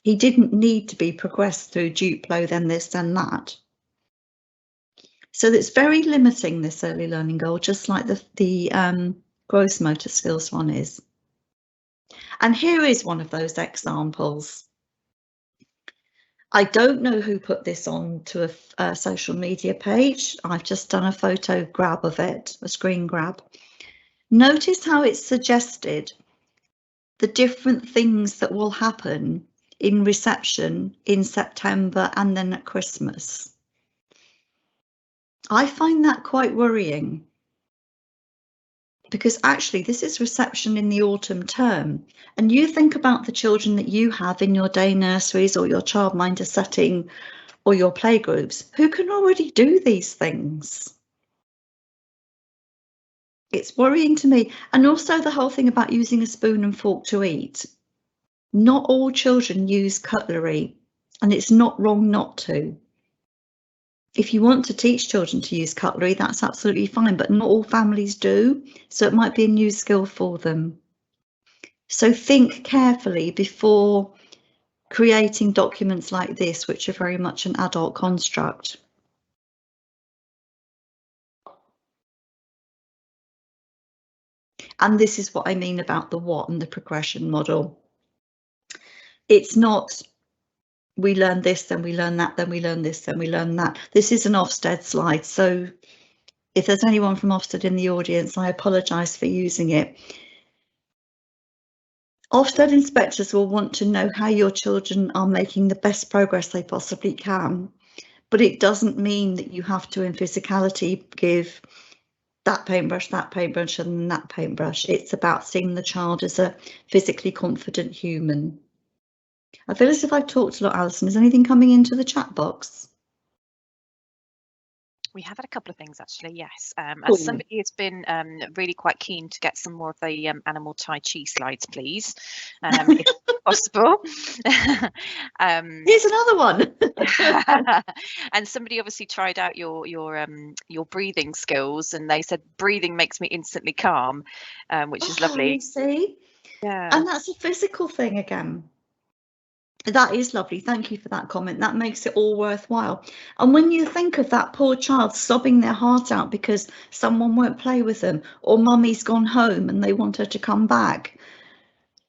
He didn't need to be progressed through Duplo, then this, then that. So it's very limiting, this early learning goal, just like the gross motor skills one is. And here is one of those examples. I don't know who put this on to a social media page. I've just done a photo grab of it, a screen grab. Notice how it's suggested the different things that will happen in reception in September and then at Christmas. I find that quite worrying, because actually this is reception in the autumn term, and you think about the children that you have in your day nurseries or your childminder setting or your playgroups who can already do these things. It's worrying to me. And also the whole thing about using a spoon and fork to eat. Not all children use cutlery, and it's not wrong not to. If you want to teach children to use cutlery, that's absolutely fine, but not all families do, so it might be a new skill for them. So think carefully before creating documents like this, which are very much an adult construct. And this is what I mean about the what and the progression model. It's not we learn this, then we learn that, then we learn this, then we learn that. This is an Ofsted slide, so if there's anyone from Ofsted in the audience, I apologise for using it. Ofsted inspectors will want to know how your children are making the best progress they possibly can, but it doesn't mean that you have to, in physicality, give that paintbrush, and that paintbrush. It's about seeing the child as a physically confident human. I feel as if I've talked a lot, Alison. Is anything coming into the chat box? We have had a couple of things actually, yes. Cool. As somebody has been really quite keen to get some more of the animal Tai Chi slides, please, if possible. Here's another one. And somebody obviously tried out your breathing skills, and they said breathing makes me instantly calm, which is lovely. See? Yeah. And that's a physical thing again. That is lovely. Thank you for that comment. That makes it all worthwhile. And when you think of that poor child sobbing their heart out because someone won't play with them, or mummy's gone home and they want her to come back,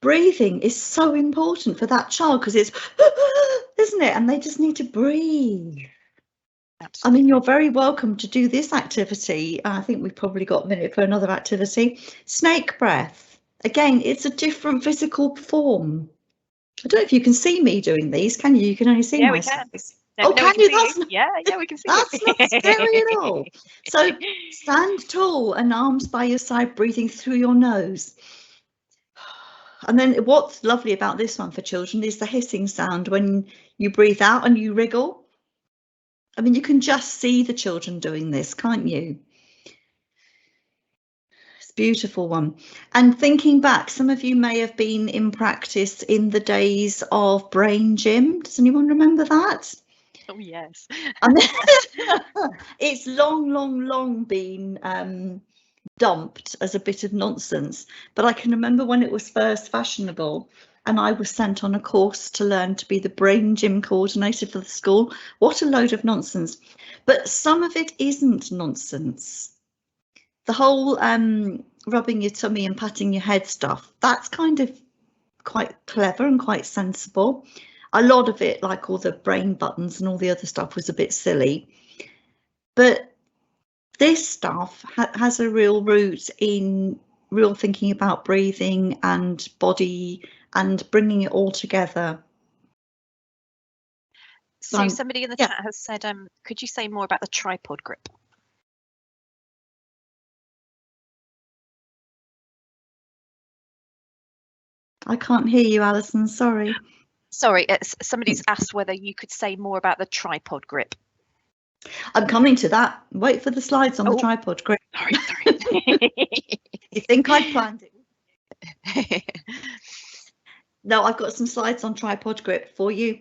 breathing is so important for that child, because it's, isn't it? And they just need to breathe. Absolutely. I mean, you're very welcome to do this activity. I think we've probably got a minute for another activity. Snake breath. Again, it's a different physical form. I don't know if you can see me doing these, can you? You can only see my face. No, oh, can you? That's yeah, we can see that's not scary at all. So stand tall and arms by your side, breathing through your nose. And then what's lovely about this one for children is the hissing sound when you breathe out and you wriggle. I mean, you can just see the children doing this, can't you? Beautiful one. And thinking back, some of you may have been in practice in the days of brain gym. Does anyone remember that? Oh yes. It's long been dumped as a bit of nonsense, but I can remember when it was first fashionable and I was sent on a course to learn to be the brain gym coordinator for the school. What a load of nonsense. But some of it isn't nonsense. The whole rubbing your tummy and patting your head stuff, that's kind of quite clever and quite sensible. A lot of it, like all the brain buttons and all the other stuff, was a bit silly. But this stuff has a real root in real thinking about breathing and body and bringing it all together. So somebody in the chat has said, could you say more about the tripod grip? I can't hear you, Alison, sorry. Sorry, somebody's asked whether you could say more about the tripod grip. I'm coming to that. Wait for the slides on the tripod grip. Sorry. You think I planned it? No, I've got some slides on tripod grip for you.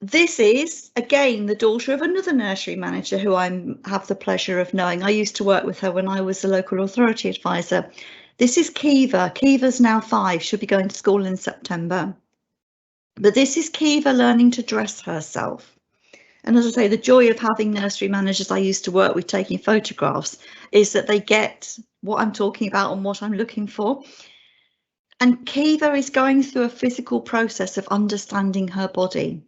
This is, again, the daughter of another nursery manager who I have the pleasure of knowing. I used to work with her when I was a local authority advisor. This is Kiva. Kiva's now 5, she'll be going to school in September. But this is Kiva learning to dress herself. And as I say, the joy of having nursery managers I used to work with taking photographs is that they get what I'm talking about and what I'm looking for. And Kiva is going through a physical process of understanding her body.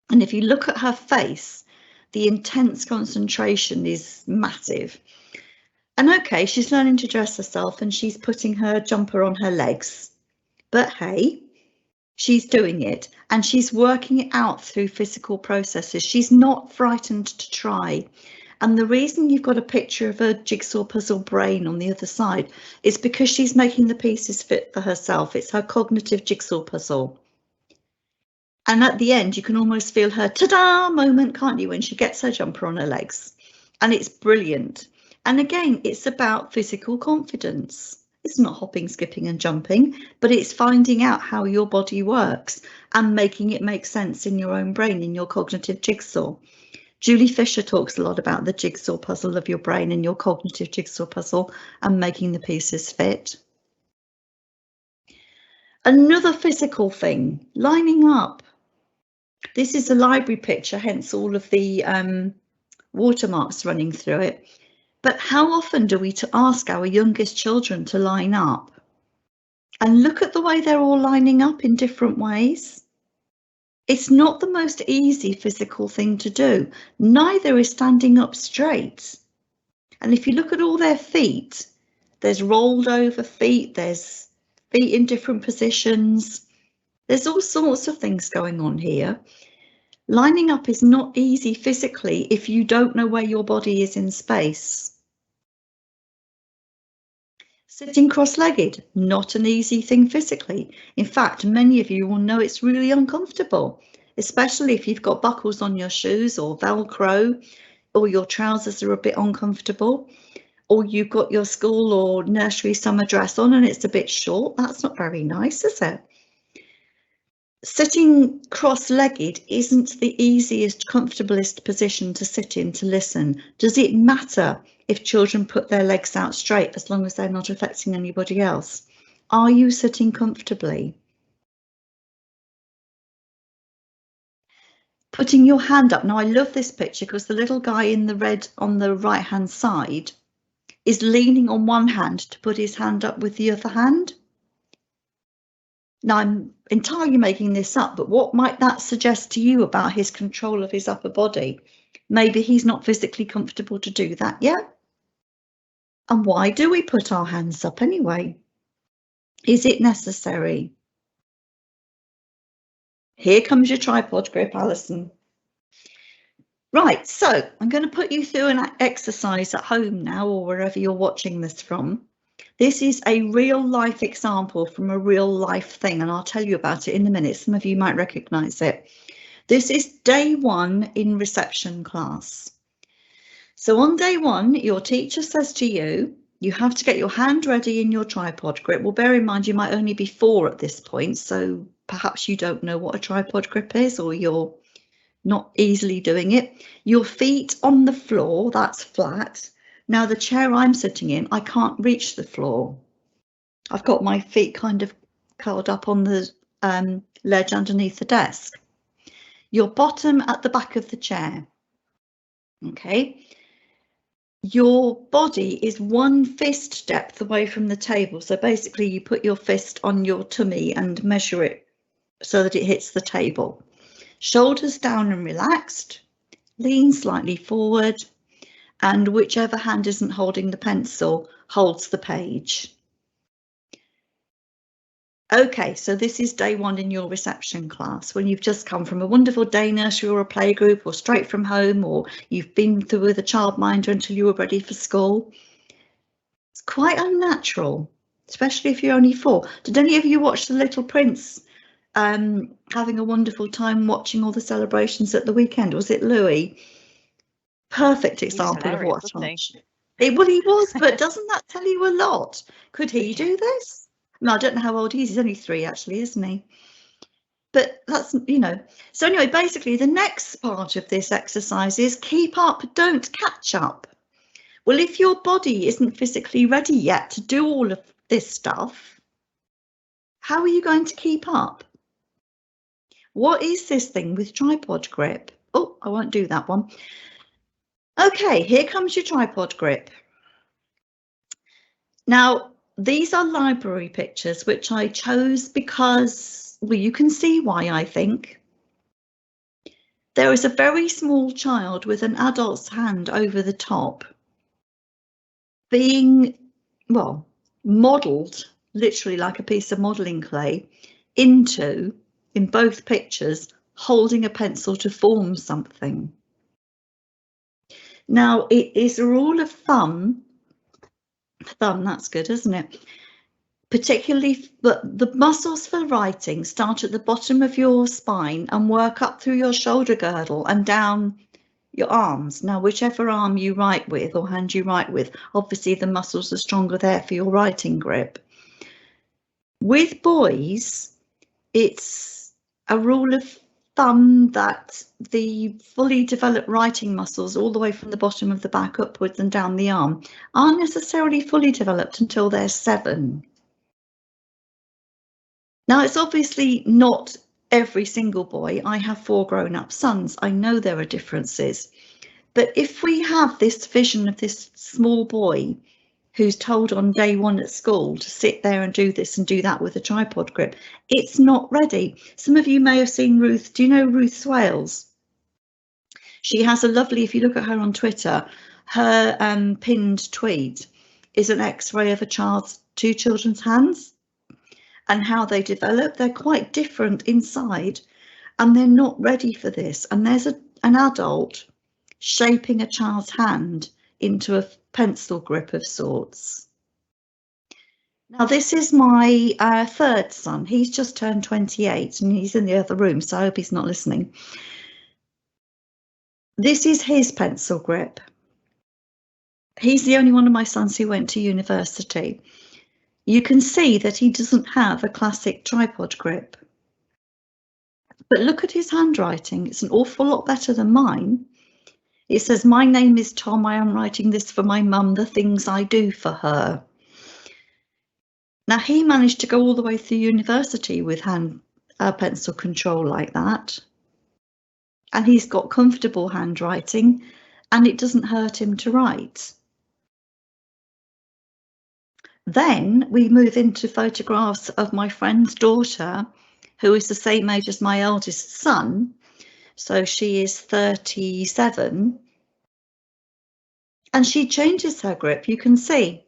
And if you look at her face, the intense concentration is massive. And okay, she's learning to dress herself and she's putting her jumper on her legs. But hey, she's doing it and she's working it out through physical processes. She's not frightened to try. And the reason you've got a picture of a jigsaw puzzle brain on the other side is because she's making the pieces fit for herself. It's her cognitive jigsaw puzzle. And at the end, you can almost feel her ta-da moment, can't you, when she gets her jumper on her legs. And it's brilliant. And again, it's about physical confidence. It's not hopping, skipping and jumping, but it's finding out how your body works and making it make sense in your own brain, in your cognitive jigsaw. Julie Fisher talks a lot about the jigsaw puzzle of your brain and your cognitive jigsaw puzzle and making the pieces fit. Another physical thing, lining up. This is a library picture, hence all of the watermarks running through it. But how often do we ask our youngest children to line up? And look at the way they're all lining up in different ways. It's not the most easy physical thing to do. Neither is standing up straight. And if you look at all their feet, there's rolled over feet, there's feet in different positions. There's all sorts of things going on here. Lining up is not easy physically if you don't know where your body is in space. Sitting cross-legged, not an easy thing physically. In fact, many of you will know it's really uncomfortable, especially if you've got buckles on your shoes or Velcro, or your trousers are a bit uncomfortable, or you've got your school or nursery summer dress on and it's a bit short. That's not very nice, is it? Sitting cross-legged isn't the easiest, comfortablest position to sit in to listen. Does it matter if children put their legs out straight as long as they're not affecting anybody else? Are you sitting comfortably? Putting your hand up. Now I love this picture because the little guy in the red on the right hand side is leaning on one hand to put his hand up with the other hand. Now I'm entirely making this up, but what might that suggest to you about his control of his upper body? Maybe he's not physically comfortable to do that yet. And why do we put our hands up anyway? Is it necessary? Here comes your tripod grip, Alison. Right, so I'm going to put you through an exercise at home now or wherever you're watching this from. This is a real life example from a real life thing, and I'll tell you about it in a minute. Some of you might recognise it. This is day 1 in reception class. So on day 1, your teacher says to you, you have to get your hand ready in your tripod grip. Well, bear in mind, you might only be 4 at this point, so perhaps you don't know what a tripod grip is, or you're not easily doing it. Your feet on the floor, that's flat. Now the chair I'm sitting in, I can't reach the floor. I've got my feet kind of curled up on the ledge underneath the desk. Your bottom at the back of the chair. Okay. Your body is 1 fist depth away from the table. So basically you put your fist on your tummy and measure it so that it hits the table. Shoulders down and relaxed. Lean slightly forward. And whichever hand isn't holding the pencil holds the page. Okay, so this is day 1 in your reception class, when you've just come from a wonderful day nursery or a playgroup or straight from home, or you've been through with a childminder until you were ready for school. It's quite unnatural, especially if you're only 4. Did any of you watch The Little Prince? Having a wonderful time watching all the celebrations at the weekend? Was it Louis? Perfect example of what well, he was, but doesn't that tell you a lot? Could he do this? No, I don't know how old he is. He's only 3 actually, isn't he? But that's, you know. So anyway, basically the next part of this exercise is keep up, don't catch up. Well, if your body isn't physically ready yet to do all of this stuff, how are you going to keep up? What is this thing with tripod grip? Oh, I won't do that one. Okay, here comes your tripod grip. Now, these are library pictures, which I chose because, well, you can see why, I think. There is a very small child with an adult's hand over the top being, well, modelled, literally like a piece of modelling clay, into, in both pictures, holding a pencil to form something. Now, it is a rule of thumb, that's good, isn't it? Particularly, but the muscles for writing start at the bottom of your spine and work up through your shoulder girdle and down your arms. Now, whichever arm you write with or hand you write with, obviously the muscles are stronger there for your writing grip. With boys, it's a rule of thumb that the fully developed writing muscles, all the way from the bottom of the back upwards and down the arm, aren't necessarily fully developed until they're 7. Now, it's obviously not every single boy. I have 4 grown-up sons. I know there are differences. But if we have this vision of this small boy who's told on day 1 at school to sit there and do this and do that with a tripod grip, it's not ready. Some of you may have seen Ruth. Do you know Ruth Swales? She has a lovely, if you look at her on Twitter, her pinned tweet is an x-ray of a 2 children's hands and how they develop. They're quite different inside and they're not ready for this. And there's an adult shaping a child's hand into a pencil grip of sorts. Now, this is my 3rd son. He's just turned 28 and he's in the other room, so I hope he's not listening. This is his pencil grip. He's the only one of my sons who went to university. You can see that he doesn't have a classic tripod grip. But look at his handwriting. It's an awful lot better than mine. It says, "My name is Tom. I am writing this for my mum, the things I do for her." Now, he managed to go all the way through university with pencil control like that. And he's got comfortable handwriting and it doesn't hurt him to write. Then we move into photographs of my friend's daughter, who is the same age as my eldest son. So she is 37 and she changes her grip, you can see,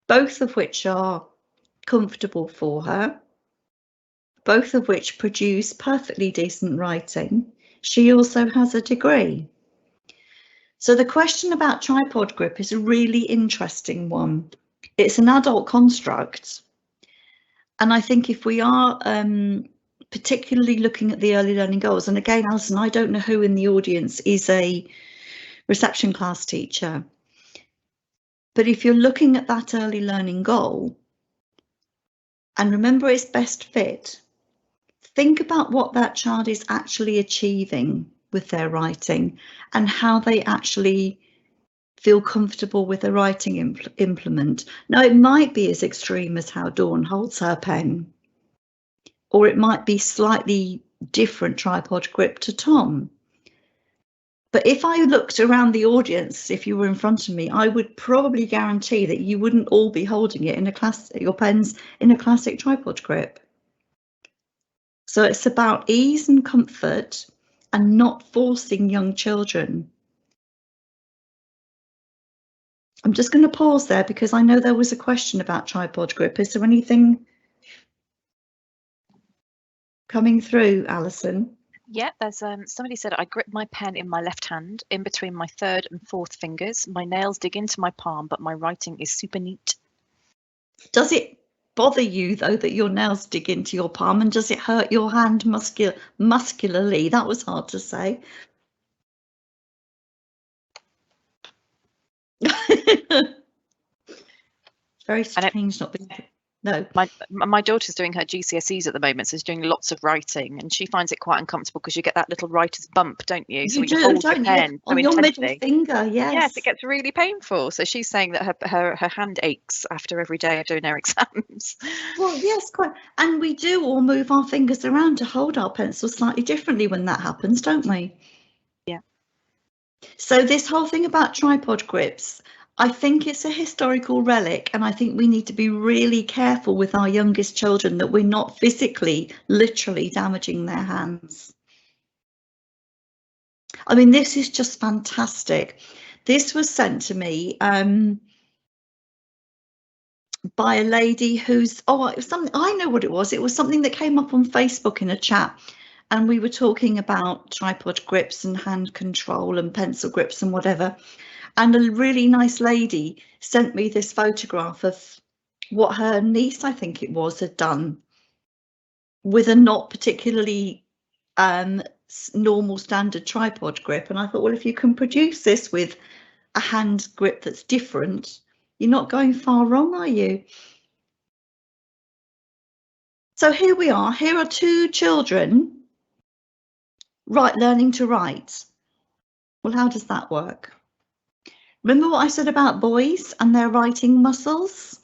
both of which are comfortable for her, both of which produce perfectly decent writing. She also has a degree. So the question about tripod grip is a really interesting one. It's an adult construct. And I think if we are particularly looking at the early learning goals, and again, Alison, I don't know who in the audience is a reception class teacher, but if you're looking at that early learning goal, and remember it's best fit, think about what that child is actually achieving with their writing and how they actually feel comfortable with the writing implement. Now, it might be as extreme as how Dawn holds her pen, or it might be slightly different tripod grip to Tom. But if I looked around the audience, if you were in front of me, I would probably guarantee that you wouldn't all be holding it in a your pens in a classic tripod grip. So it's about ease and comfort and not forcing young children. I'm just going to pause there because I know there was a question about tripod grip. Is there anything coming through, Alison? Yeah, there's somebody said, "I grip my pen in my left hand in between my 3rd and 4th fingers. My nails dig into my palm, but my writing is super neat." Does it bother you though that your nails dig into your palm, and does it hurt your hand muscularly? That was hard to say. Very strange not being. No. My daughter's doing her GCSEs at the moment, so she's doing lots of writing, and she finds it quite uncomfortable because you get that little writer's bump, don't you? So you do, hold don't your you? pen On your middle finger, yes. Yes, it gets really painful. So she's saying that her hand aches after every day of doing her exams. Well, yes, quite. And we do all move our fingers around to hold our pencil slightly differently when that happens, don't we? Yeah. So this whole thing about tripod grips, I think it's a historical relic, and I think we need to be really careful with our youngest children that we're not physically, literally damaging their hands. I mean, this is just fantastic. This was sent to me by a lady who's, it was something, I know what it was. It was something that came up on Facebook in a chat, and we were talking about tripod grips and hand control and pencil grips and whatever. And a really nice lady sent me this photograph of what her niece, I think it was, had done with a not particularly normal standard tripod grip. And I thought, well, if you can produce this with a hand grip that's different, you're not going far wrong, are you? So here we are. Here are two children learning to write. Well, how does that work? Remember what I said about boys and their writing muscles?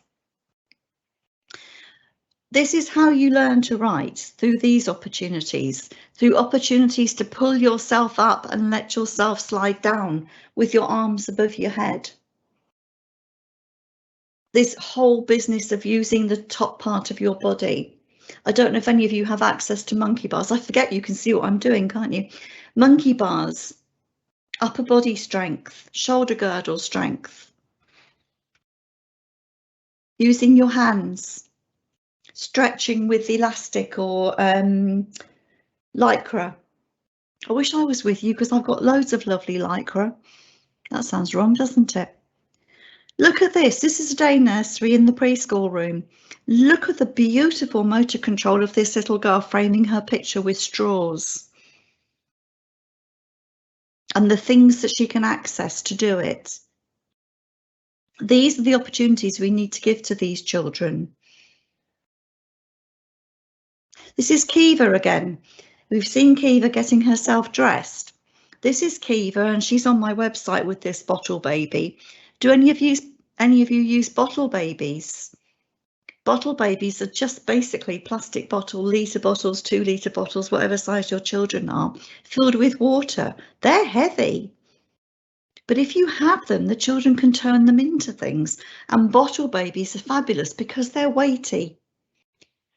This is how you learn to write, through these opportunities, through opportunities to pull yourself up and let yourself slide down with your arms above your head. This whole business of using the top part of your body. I don't know if any of you have access to monkey bars. I forget you can see what I'm doing, can't you? Monkey bars, upper body strength, shoulder girdle strength. Using your hands, stretching with elastic or lycra. I wish I was with you because I've got loads of lovely lycra. That sounds wrong, doesn't it? Look at this. This is a day nursery in the preschool room. Look at the beautiful motor control of this little girl framing her picture with straws. And the things that she can access to do it. These are the opportunities we need to give to these children. This is Kiva again. We've seen Kiva getting herself dressed. This is Kiva, and she's on my website with this bottle baby. Do any of you use bottle babies? Bottle babies are just basically plastic bottle, litre bottles, 2 litre bottles, whatever size your children are, filled with water. They're heavy. But if you have them, the children can turn them into things. And bottle babies are fabulous because they're weighty.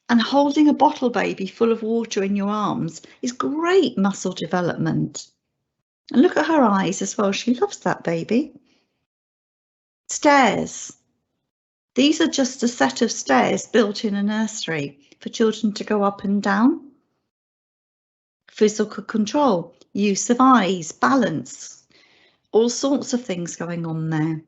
And holding a bottle baby full of water in your arms is great muscle development. And look at her eyes as well. She loves that baby. Stairs. These are just a set of stairs built in a nursery for children to go up and down. Physical control, use of eyes, balance, all sorts of things going on there.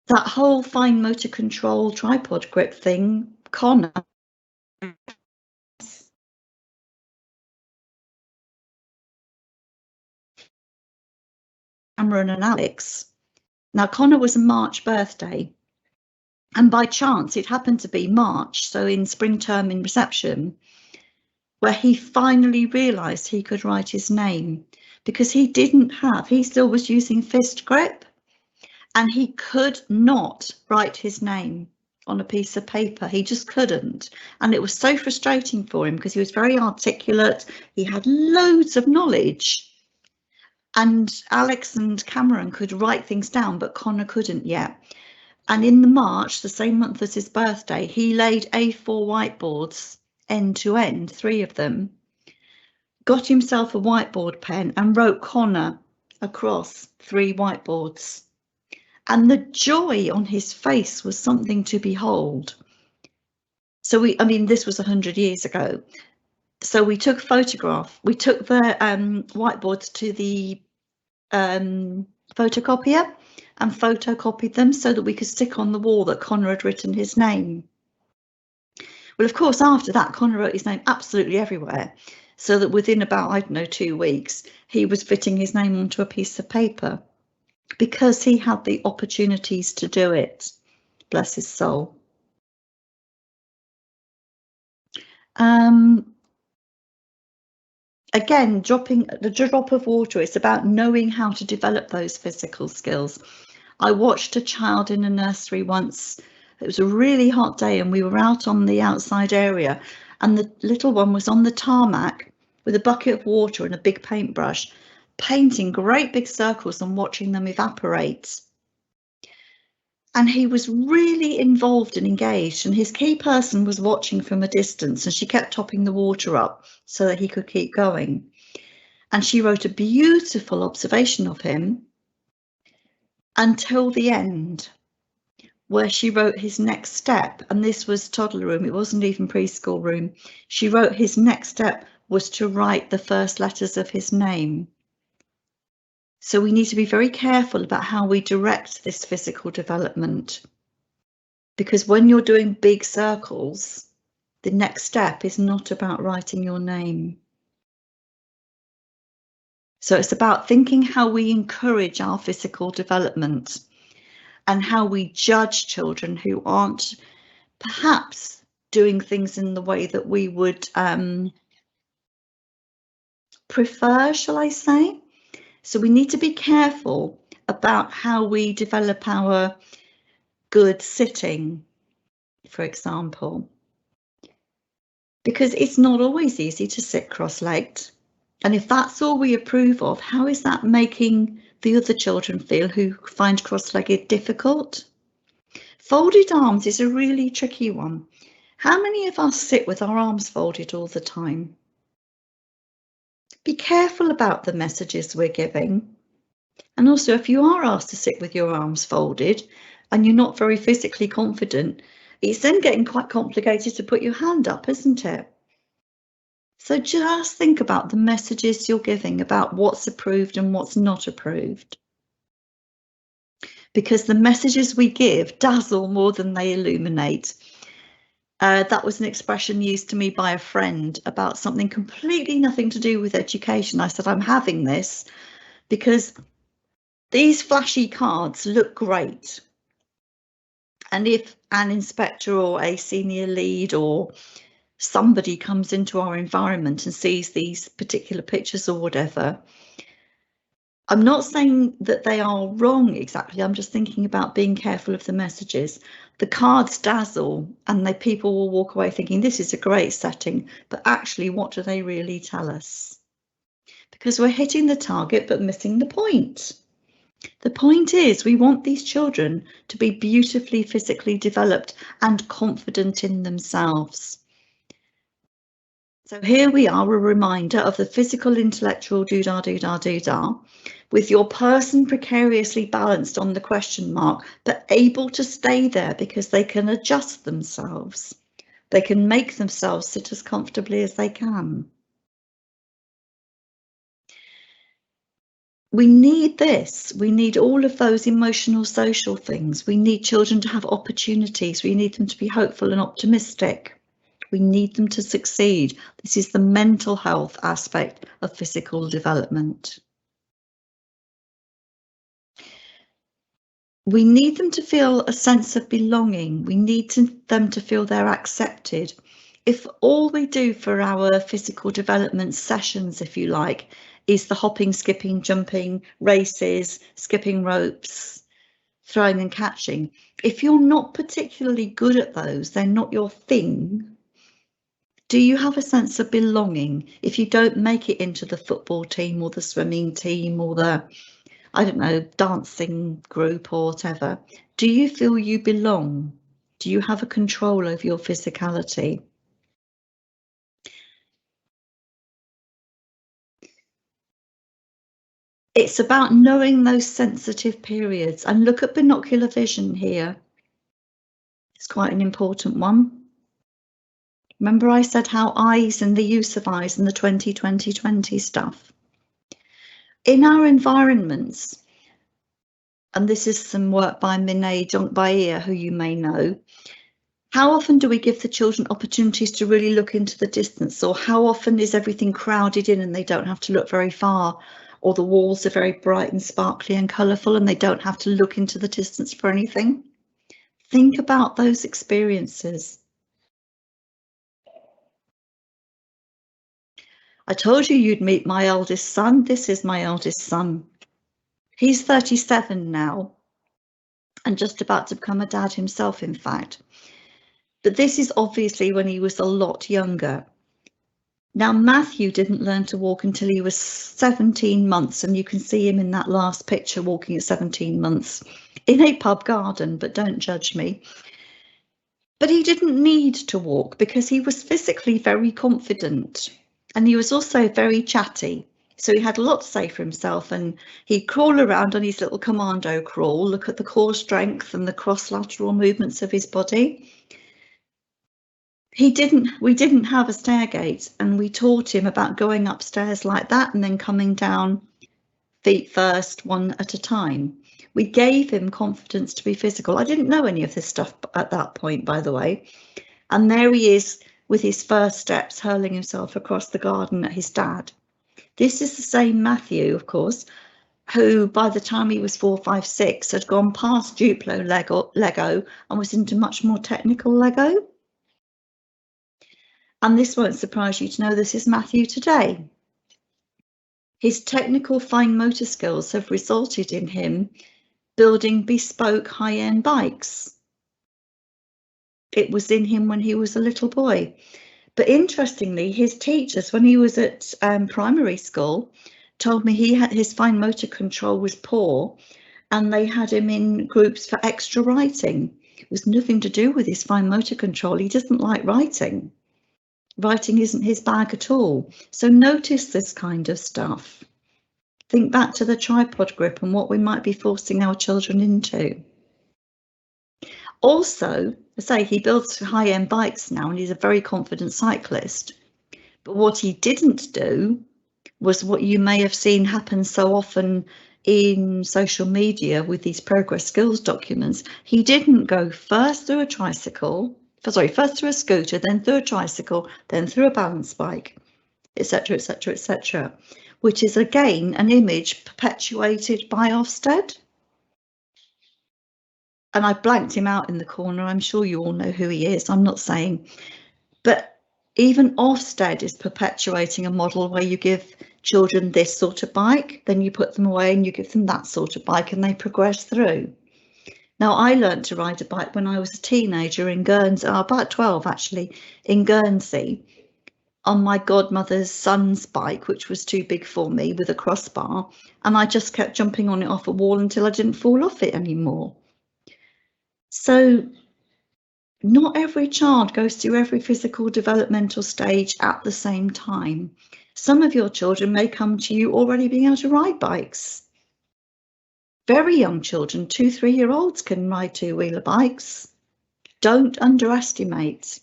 That whole fine motor control tripod grip thing, Connor. Cameron and Alex. Now Connor was a March birthday, and by chance it happened to be March, so in spring term in reception, where he finally realised he could write his name, because he still was using fist grip, and he could not write his name on a piece of paper. He just couldn't, and it was so frustrating for him because he was very articulate, he had loads of knowledge. And Alex and Cameron could write things down, but Connor couldn't yet. And in the March, the same month as his birthday, he laid A4 whiteboards end to end, 3 of them, got himself a whiteboard pen and wrote Connor across 3 whiteboards. And the joy on his face was something to behold. So this was 100 years ago. So we took the whiteboards to the photocopier and photocopied them so that we could stick on the wall that Connor had written his name. Well, of course, after that, Connor wrote his name absolutely everywhere, so that within about, I don't know, 2 weeks, he was fitting his name onto a piece of paper because he had the opportunities to do it. Bless his soul. Again, dropping the drop of water, it's about knowing how to develop those physical skills. I watched a child in a nursery once. It was a really hot day and we were out on the outside area, and the little one was on the tarmac with a bucket of water and a big paintbrush, painting great big circles and watching them evaporate. And he was really involved and engaged, and his key person was watching from a distance, and she kept topping the water up so that he could keep going. And she wrote a beautiful observation of him until the end, where she wrote his next step. And this was toddler room, it wasn't even preschool room. She wrote his next step was to write the first letters of his name. So we need to be very careful about how we direct this physical development. Because when you're doing big circles, the next step is not about writing your name. So it's about thinking how we encourage our physical development and how we judge children who aren't perhaps doing things in the way that we would prefer, shall I say? So we need to be careful about how we develop our good sitting, for example, because it's not always easy to sit cross-legged. And if that's all we approve of, how is that making the other children feel who find cross-legged difficult? Folded arms is a really tricky one. How many of us sit with our arms folded all the time? Be careful about the messages we're giving. And also, if you are asked to sit with your arms folded and you're not very physically confident, it's then getting quite complicated to put your hand up, isn't it? So just think about the messages you're giving about what's approved and what's not approved. Because the messages we give dazzle more than they illuminate. That was an expression used to me by a friend about something completely nothing to do with education. I said, I'm having this because these flashy cards look great. And if an inspector or a senior lead or somebody comes into our environment and sees these particular pictures or whatever, I'm not saying that they are wrong exactly. I'm just thinking about being careful of the messages. The cards dazzle and people will walk away thinking this is a great setting, but actually what do they really tell us? Because we're hitting the target but missing the point. The point is we want these children to be beautifully physically developed and confident in themselves. So here we are, a reminder of the physical, intellectual doodah, with your person precariously balanced on the question mark, but able to stay there because they can adjust themselves. They can make themselves sit as comfortably as they can. We need this. We need all of those emotional, social things. We need children to have opportunities. We need them to be hopeful and optimistic. We need them to succeed. This is the mental health aspect of physical development. We need them to feel a sense of belonging. We need them to feel they're accepted. If all we do for our physical development sessions, if you like, is the hopping, skipping, jumping, races, skipping ropes, throwing and catching, if you're not particularly good at those, they're not your thing. Do you have a sense of belonging if you don't make it into the football team or the swimming team or the, I don't know, dancing group or whatever? Do you feel you belong? Do you have a control over your physicality? It's about knowing those sensitive periods, and look at binocular vision here. It's quite an important one. Remember I said how eyes and the use of eyes and the 20-20-20 stuff. In our environments, and this is some work by Minay Jonkbaia, who you may know, how often do we give the children opportunities to really look into the distance, or how often is everything crowded in and they don't have to look very far, or the walls are very bright and sparkly and colourful and they don't have to look into the distance for anything? Think about those experiences. I told you you'd meet my eldest son. This is my eldest son. He's 37 now and just about to become a dad himself, in fact. But this is obviously when he was a lot younger. Now, Matthew didn't learn to walk until he was 17 months, and you can see him in that last picture walking at 17 months in a pub garden, but don't judge me. But he didn't need to walk because he was physically very confident, and he was also very chatty. So he had a lot to say for himself, and he'd crawl around on his little commando crawl, look at the core strength and the cross-lateral movements of his body. We didn't have a stairgate, and we taught him about going upstairs like that and then coming down feet first, one at a time. We gave him confidence to be physical. I didn't know any of this stuff at that point, by the way. And there he is with his first steps, hurling himself across the garden at his dad. This is the same Matthew, of course, who by the time he was 4, 5, 6 had gone past Duplo Lego and was into much more technical Lego. And this won't surprise you to know this is Matthew today. His technical fine motor skills have resulted in him building bespoke high-end bikes. It was in him when he was a little boy. But interestingly, his teachers, when he was at primary school, told me his fine motor control was poor, and they had him in groups for extra writing. It was nothing to do with his fine motor control. He doesn't like writing. Writing isn't his bag at all. So notice this kind of stuff. Think back to the tripod grip and what we might be forcing our children into. Also, I say he builds high-end bikes now and he's a very confident cyclist. But what he didn't do was what you may have seen happen so often in social media with these progress skills documents. He didn't go first through a tricycle, first through a scooter, then through a tricycle, then through a balance bike, etc., etc., etc., which is again an image perpetuated by Ofsted. And I blanked him out in the corner. I'm sure you all know who he is. I'm not saying, but even Ofsted is perpetuating a model where you give children this sort of bike, then you put them away and you give them that sort of bike and they progress through. Now, I learned to ride a bike when I was a teenager in Guernsey, about 12 actually, in Guernsey, on my godmother's son's bike, which was too big for me, with a crossbar, and I just kept jumping on it off a wall until I didn't fall off it anymore. So not every child goes through every physical developmental stage at the same time. Some of your children may come to you already being able to ride bikes. Very young children, 2, 3-year-olds can ride two-wheeler bikes. Don't underestimate.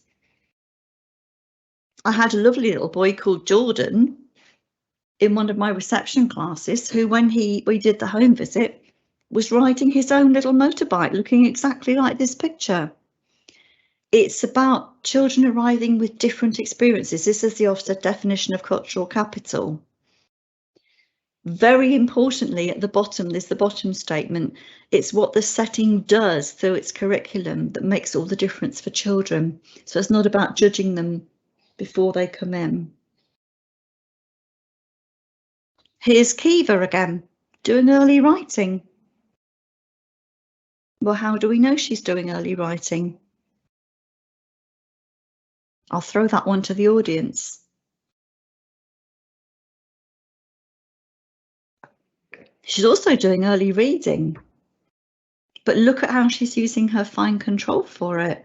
I had a lovely little boy called Jordan in one of my reception classes who, when we did the home visit, was riding his own little motorbike looking exactly like this picture. It's about children arriving with different experiences. This is the Ofsted definition of cultural capital. Very importantly, at the bottom, there's the bottom statement. It's what the setting does through its curriculum that makes all the difference for children. So it's not about judging them before they come in. Here's Kiva again, doing early writing. Well, how do we know she's doing early writing? I'll throw that one to the audience. She's also doing early reading, but look at how she's using her fine control for it.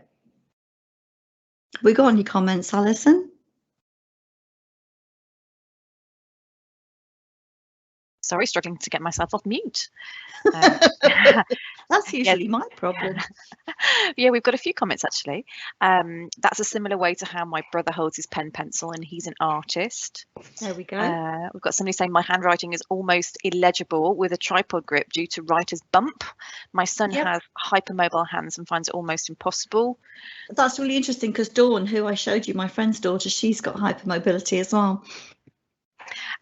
Have we got any comments, Alison? Sorry, struggling to get myself off mute. That's usually my problem. Yeah, we've got a few comments actually. That's a similar way to how my brother holds his pen pencil, and he's an artist. There we go. We've got somebody saying my handwriting is almost illegible with a tripod grip due to writer's bump. My son has hypermobile hands and finds it almost impossible. That's really interesting because Dawn, who I showed you, my friend's daughter, she's got hypermobility as well.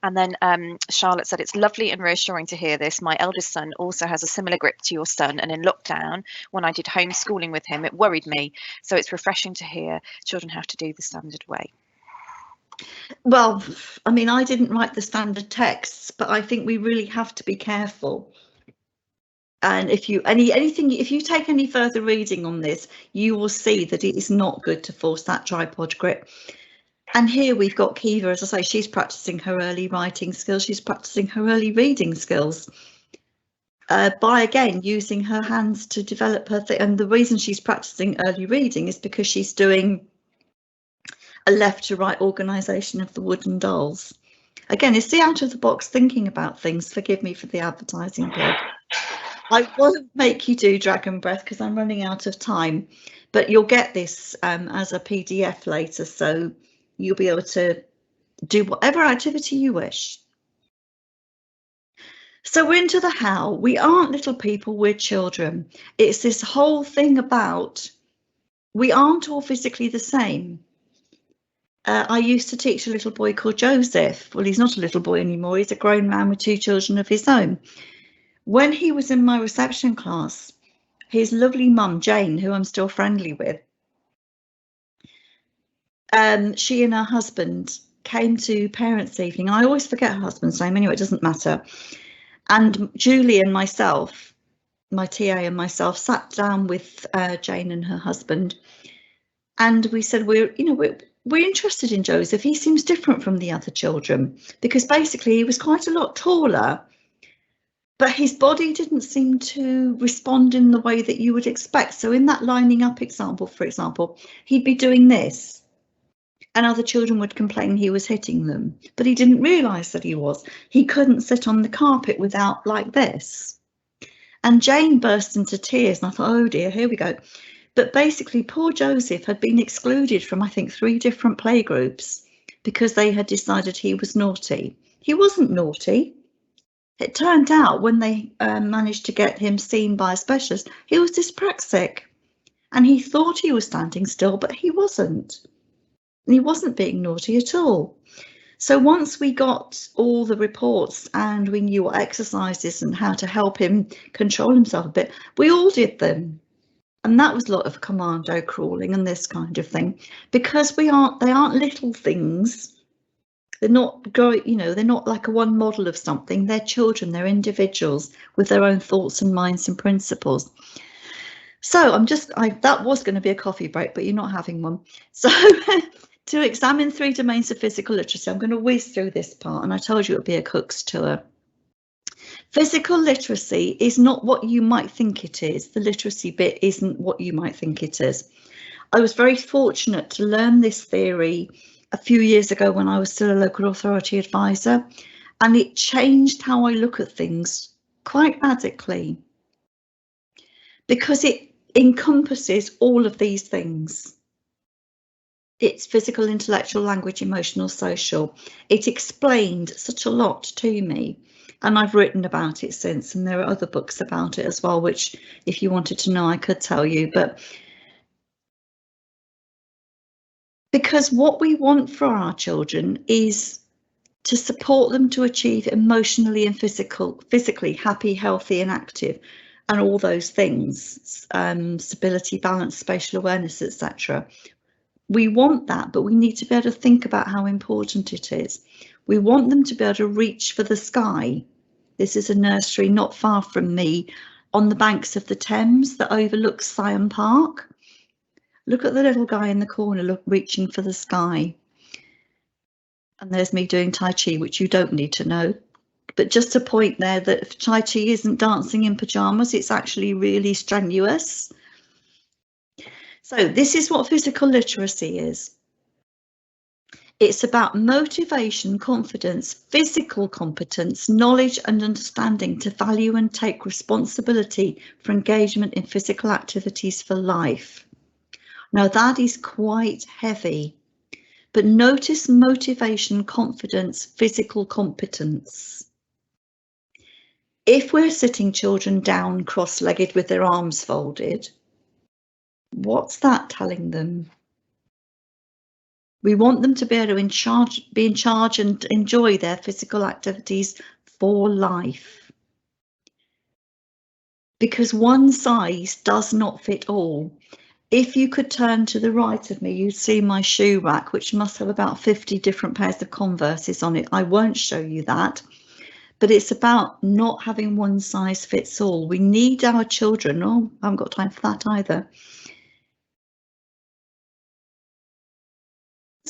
And then Charlotte said, it's lovely and reassuring to hear this. My eldest son also has a similar grip to your son. And in lockdown, when I did homeschooling with him, it worried me. So it's refreshing to hear children have to do the standard way. Well, I mean, I didn't write the standard texts, but I think we really have to be careful. And if you if you take any further reading on this, you will see that it is not good to force that tripod grip. And here we've got Kiva, as I say, she's practicing her early writing skills, she's practicing her early reading skills by, again, using her hands to develop her thing. And the reason she's practicing early reading is because she's doing a left to right organisation of the wooden dolls. Again, it's the out of the box thinking about things. Forgive me for the advertising plug. I won't make you do Dragon Breath because I'm running out of time, but you'll get this as a PDF later, so you'll be able to do whatever activity you wish. So we're into the how. We aren't little people, we're children. It's this whole thing about we aren't all physically the same. I used to teach a little boy called Joseph. Well, he's not a little boy anymore. He's a grown man with 2 children of his own. When he was in my reception class, his lovely mum, Jane, who I'm still friendly with, she and her husband came to parents' evening. I always forget her husband's name anyway, it doesn't matter. And Julie and myself, my TA and myself, sat down with Jane and her husband, and we said, we're interested in Joseph. He seems different from the other children because basically he was quite a lot taller, but his body didn't seem to respond in the way that you would expect. So in that lining up example, for example, he'd be doing this and other children would complain he was hitting them, but he didn't realise that he was. He couldn't sit on the carpet without like this. And Jane burst into tears and I thought, oh dear, here we go. But basically, poor Joseph had been excluded from, I think, 3 different playgroups because they had decided he was naughty. He wasn't naughty. It turned out when they managed to get him seen by a specialist, he was dyspraxic and he thought he was standing still, but he wasn't. And he wasn't being naughty at all. So once we got all the reports and we knew what exercises and how to help him control himself a bit, we all did them. And that was a lot of commando crawling and this kind of thing, because they aren't little things. They're not growing, they're not like a one model of something. They're children, they're individuals with their own thoughts and minds and principles. So that was going to be a coffee break, but you're not having one. So to examine 3 domains of physical literacy, I'm going to whiz through this part, and I told you it would be a cook's tour. Physical literacy is not what you might think it is. The literacy bit isn't what you might think it is. I was very fortunate to learn this theory a few years ago when I was still a local authority advisor, and it changed how I look at things quite radically because it encompasses all of these things. It's physical, intellectual, language, emotional, social. It explained such a lot to me. And I've written about it since, and there are other books about it as well, which if you wanted to know, I could tell you. But because what we want for our children is to support them to achieve emotionally and physically happy, healthy and active, and all those things, stability, balance, spatial awareness, etc. We want that, but we need to be able to think about how important it is. We want them to be able to reach for the sky. This is a nursery not far from me on the banks of the Thames that overlooks Syon Park. Look at the little guy in the corner reaching for the sky. And there's me doing Tai Chi, which you don't need to know. But just a point there that if Tai Chi isn't dancing in pyjamas, it's actually really strenuous. So this is what physical literacy is. It's about motivation, confidence, physical competence, knowledge and understanding to value and take responsibility for engagement in physical activities for life. Now that is quite heavy, but notice motivation, confidence, physical competence. If we're sitting children down cross-legged with their arms folded, what's that telling them? We want them to be able to be in charge and enjoy their physical activities for life. Because one size does not fit all. If you could turn to the right of me, you'd see my shoe rack, which must have about 50 different pairs of Converses on it. I won't show you that, but it's about not having one size fits all. We need our children, oh, I haven't got time for that either.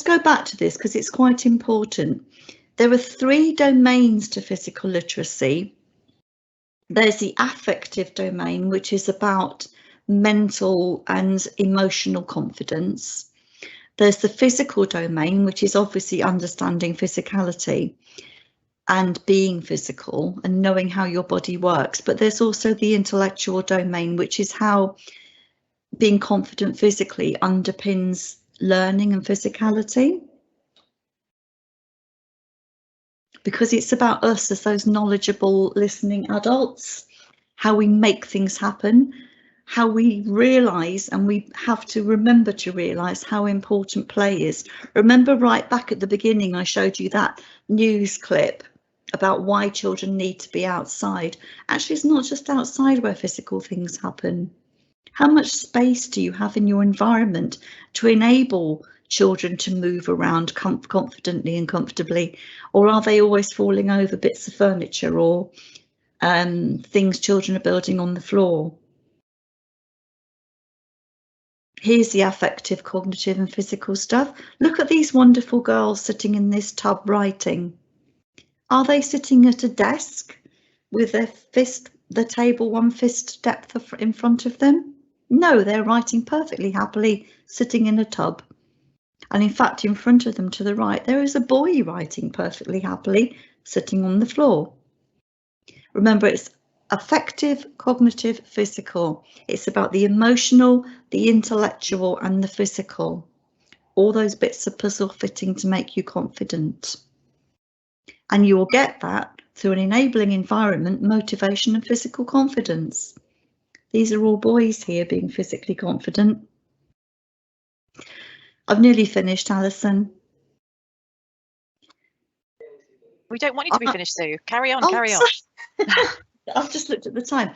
go back to this because it's quite important. There are 3 domains to physical literacy. There's the affective domain, which is about mental and emotional confidence. There's the physical domain, which is obviously understanding physicality and being physical and knowing how your body works. But there's also the intellectual domain, which is how being confident physically underpins learning and physicality. Because it's about us as those knowledgeable listening adults, how we make things happen, how we realise, and we have to remember to realise how important play is. Remember right back at the beginning, I showed you that news clip about why children need to be outside. Actually, it's not just outside where physical things happen. How much space do you have in your environment to enable children to move around confidently and comfortably, or are they always falling over bits of furniture or things children are building on the floor? Here's the affective, cognitive and physical stuff. Look at these wonderful girls sitting in this tub writing. Are they sitting at a desk with the table 1 fist depth in front of them? No, they're writing perfectly happily sitting in a tub. And in fact, in front of them to the right, there is a boy writing perfectly happily sitting on the floor. Remember, it's affective, cognitive, physical. It's about the emotional, the intellectual and the physical. All those bits of puzzle fitting to make you confident. And you will get that through an enabling environment, motivation and physical confidence. These are all boys here being physically confident. I've nearly finished, Alison. We don't want you to be finished, Sue. Carry on, carry on. I've just looked at the time.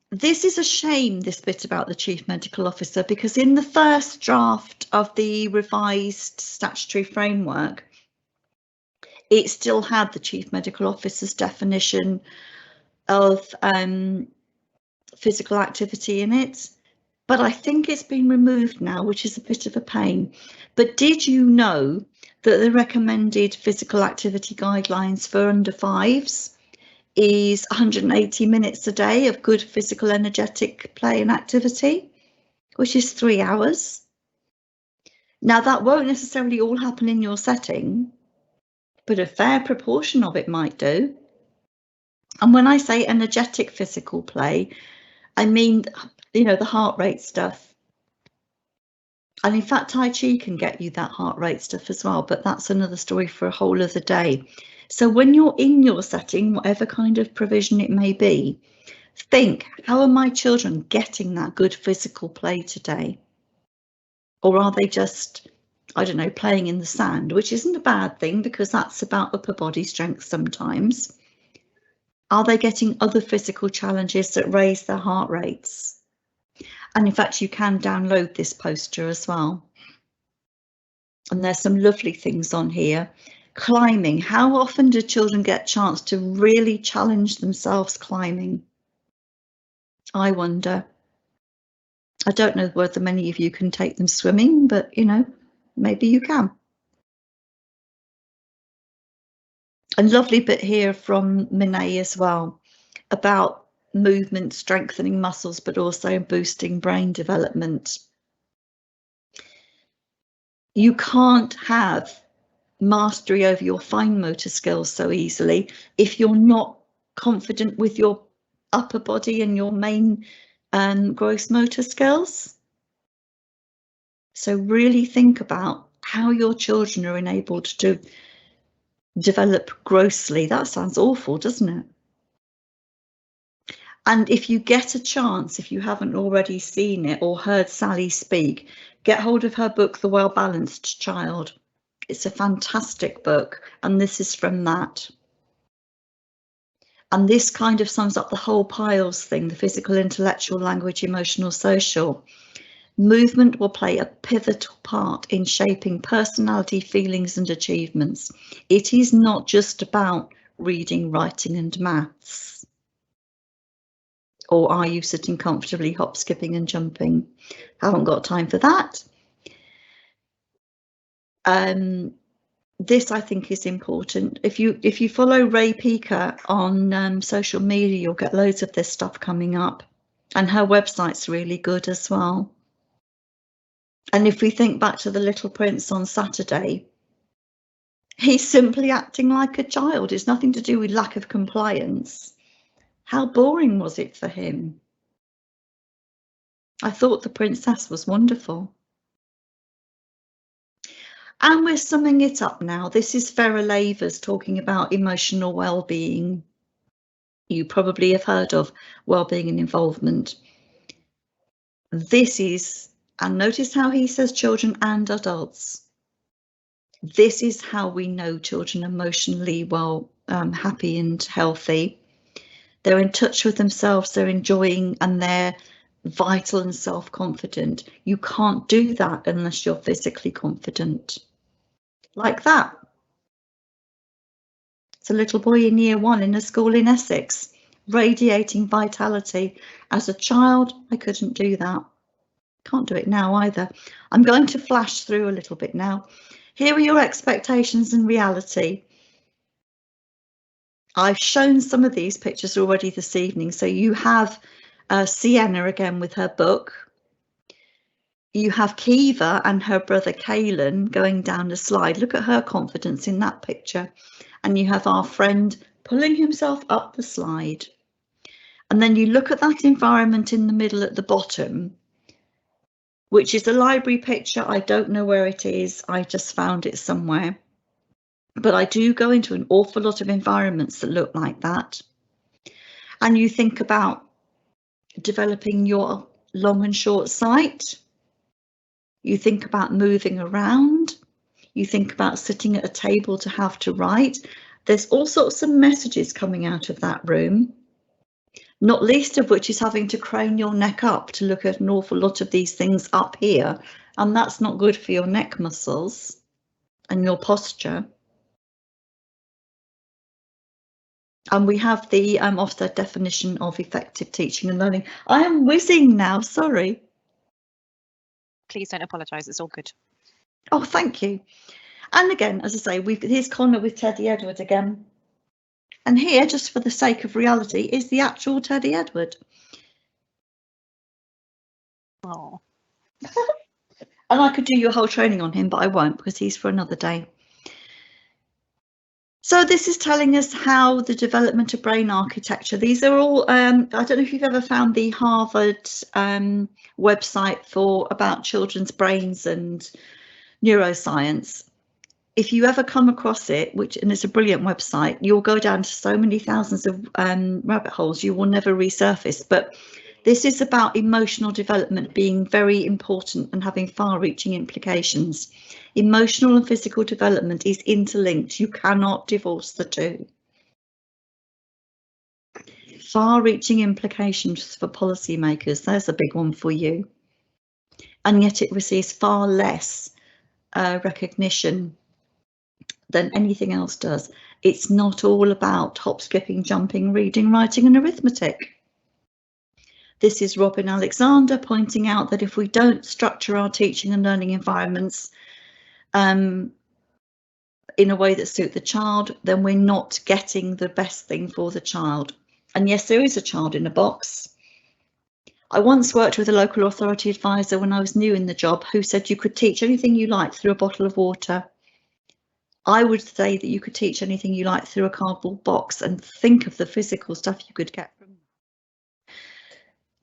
This is a shame, this bit about the Chief Medical Officer, because in the first draft of the revised statutory framework, it still had the Chief Medical Officer's definition of physical activity in it, but I think it's been removed now, which is a bit of a pain. But did you know that the recommended physical activity guidelines for under 5s is 180 minutes a day of good physical energetic play and activity, which is 3 hours. Now that won't necessarily all happen in your setting, but a fair proportion of it might do. And when I say energetic physical play, I mean, you know, the heart rate stuff. And in fact, Tai Chi can get you that heart rate stuff as well, but that's another story for a whole other day. So when you're in your setting, whatever kind of provision it may be, think, how are my children getting that good physical play today? Or are they just, I don't know, playing in the sand, which isn't a bad thing because that's about upper body strength sometimes. Are they getting other physical challenges that raise their heart rates? And in fact, you can download this poster as well. And there's some lovely things on here. Climbing. How often do children get a chance to really challenge themselves climbing? I wonder. I don't know whether many of you can take them swimming, but you know, maybe you can. A lovely bit here from Minay as well about movement, strengthening muscles, but also boosting brain development. You can't have mastery over your fine motor skills so easily if you're not confident with your upper body and your main gross motor skills. So really think about how your children are enabled to develop grossly. That sounds awful, doesn't it? And if you get a chance, if you haven't already seen it or heard Sally speak, get hold of her book, The Well-Balanced Child. It's a fantastic book, and this is from that. And this kind of sums up the whole piles thing, the physical, intellectual, language, emotional, social. Movement will play a pivotal part in shaping personality, feelings and achievements. It is not just about reading, writing and maths. Or are you sitting comfortably, hop, skipping and jumping? Haven't got time for that. This I think is important. If you follow Ray Peaker on social media, you'll get loads of this stuff coming up, and her website's really good as well. And if we think back to the Little Prince on Saturday, he's simply acting like a child. It's nothing to do with lack of compliance. How boring was it for him? I thought the princess was wonderful. And we're summing it up now. This is Vera Lavers talking about emotional well-being. You probably have heard of well-being and involvement. This is, and notice how he says children and adults. This is how we know children emotionally well, happy and healthy. They're in touch with themselves, they're enjoying, and they're vital and self-confident. You can't do that unless you're physically confident. Like that. It's a little boy in year 1 in a school in Essex, radiating vitality. As a child, I couldn't do that. Can't do it now either. I'm going to flash through a little bit now. Here are your expectations and reality. I've shown some of these pictures already this evening. So you have Sienna again with her book. You have Kiva and her brother Kaylin going down the slide. Look at her confidence in that picture. And you have our friend pulling himself up the slide. And then you look at that environment in the middle at the bottom, which is a library picture. I don't know where it is. I just found it somewhere. But I do go into an awful lot of environments that look like that. And you think about developing your long and short sight. You think about moving around. You think about sitting at a table to have to write. There's all sorts of messages coming out of that room, not least of which is having to crane your neck up to look at an awful lot of these things up here. And that's not good for your neck muscles and your posture. And we have the Ofsted definition of effective teaching and learning. I am whizzing now, sorry. Please don't apologise, it's all good. Oh, thank you. And again, as I say, here's Connor with Teddy Edward again. And here, just for the sake of reality, is the actual Teddy Edward. Oh. And I could do your whole training on him, but I won't because he's for another day. So this is telling us how the development of brain architecture. These are all, I don't know if you've ever found the Harvard website about children's brains and neuroscience. If you ever come across it, and it's a brilliant website, you'll go down to so many thousands of rabbit holes you will never resurface. But this is about emotional development being very important and having far-reaching implications. Emotional and physical development is interlinked. You cannot divorce the two. Far-reaching implications for policymakers. There's a big one for you. And yet it receives far less recognition than anything else does. It's not all about hop, skipping, jumping, reading, writing and arithmetic. This is Robin Alexander pointing out that if we don't structure our teaching and learning environments in a way that suit the child, then we're not getting the best thing for the child. And yes, there is a child in a box. I once worked with a local authority advisor when I was new in the job who said you could teach anything you like through a bottle of water. I would say that you could teach anything you like through a cardboard box, and think of the physical stuff you could get from that.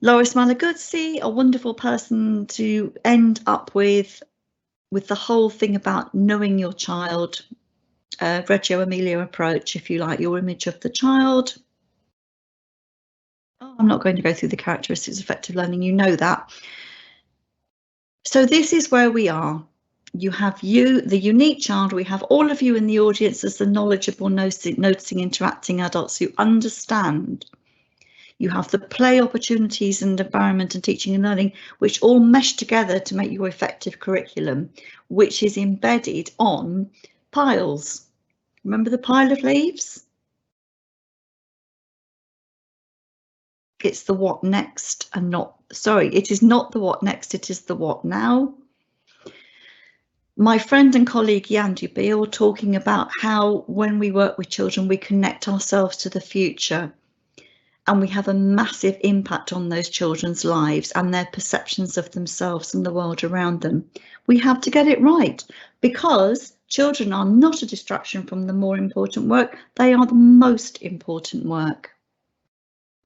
Loris Malaguzzi, a wonderful person to end up with the whole thing about knowing your child, Reggio Emilia approach, if you like, your image of the child. Oh, I'm not going to go through the characteristics of effective learning, you know that. So this is where we are. You have you, the unique child. We have all of you in the audience as the knowledgeable, noticing, interacting adults who understand. You have the play opportunities and environment and teaching and learning, which all mesh together to make your effective curriculum, which is embedded on piles. Remember the pile of leaves? It's the what next and not, sorry, it is not the what next, it is the what now. my friend and colleague Jan Dubiel talking about how when we work with children, we connect ourselves to the future, and we have a massive impact on those children's lives and their perceptions of themselves and the world around them. We have to get it right, because children are not a distraction from the more important work. They are the most important work.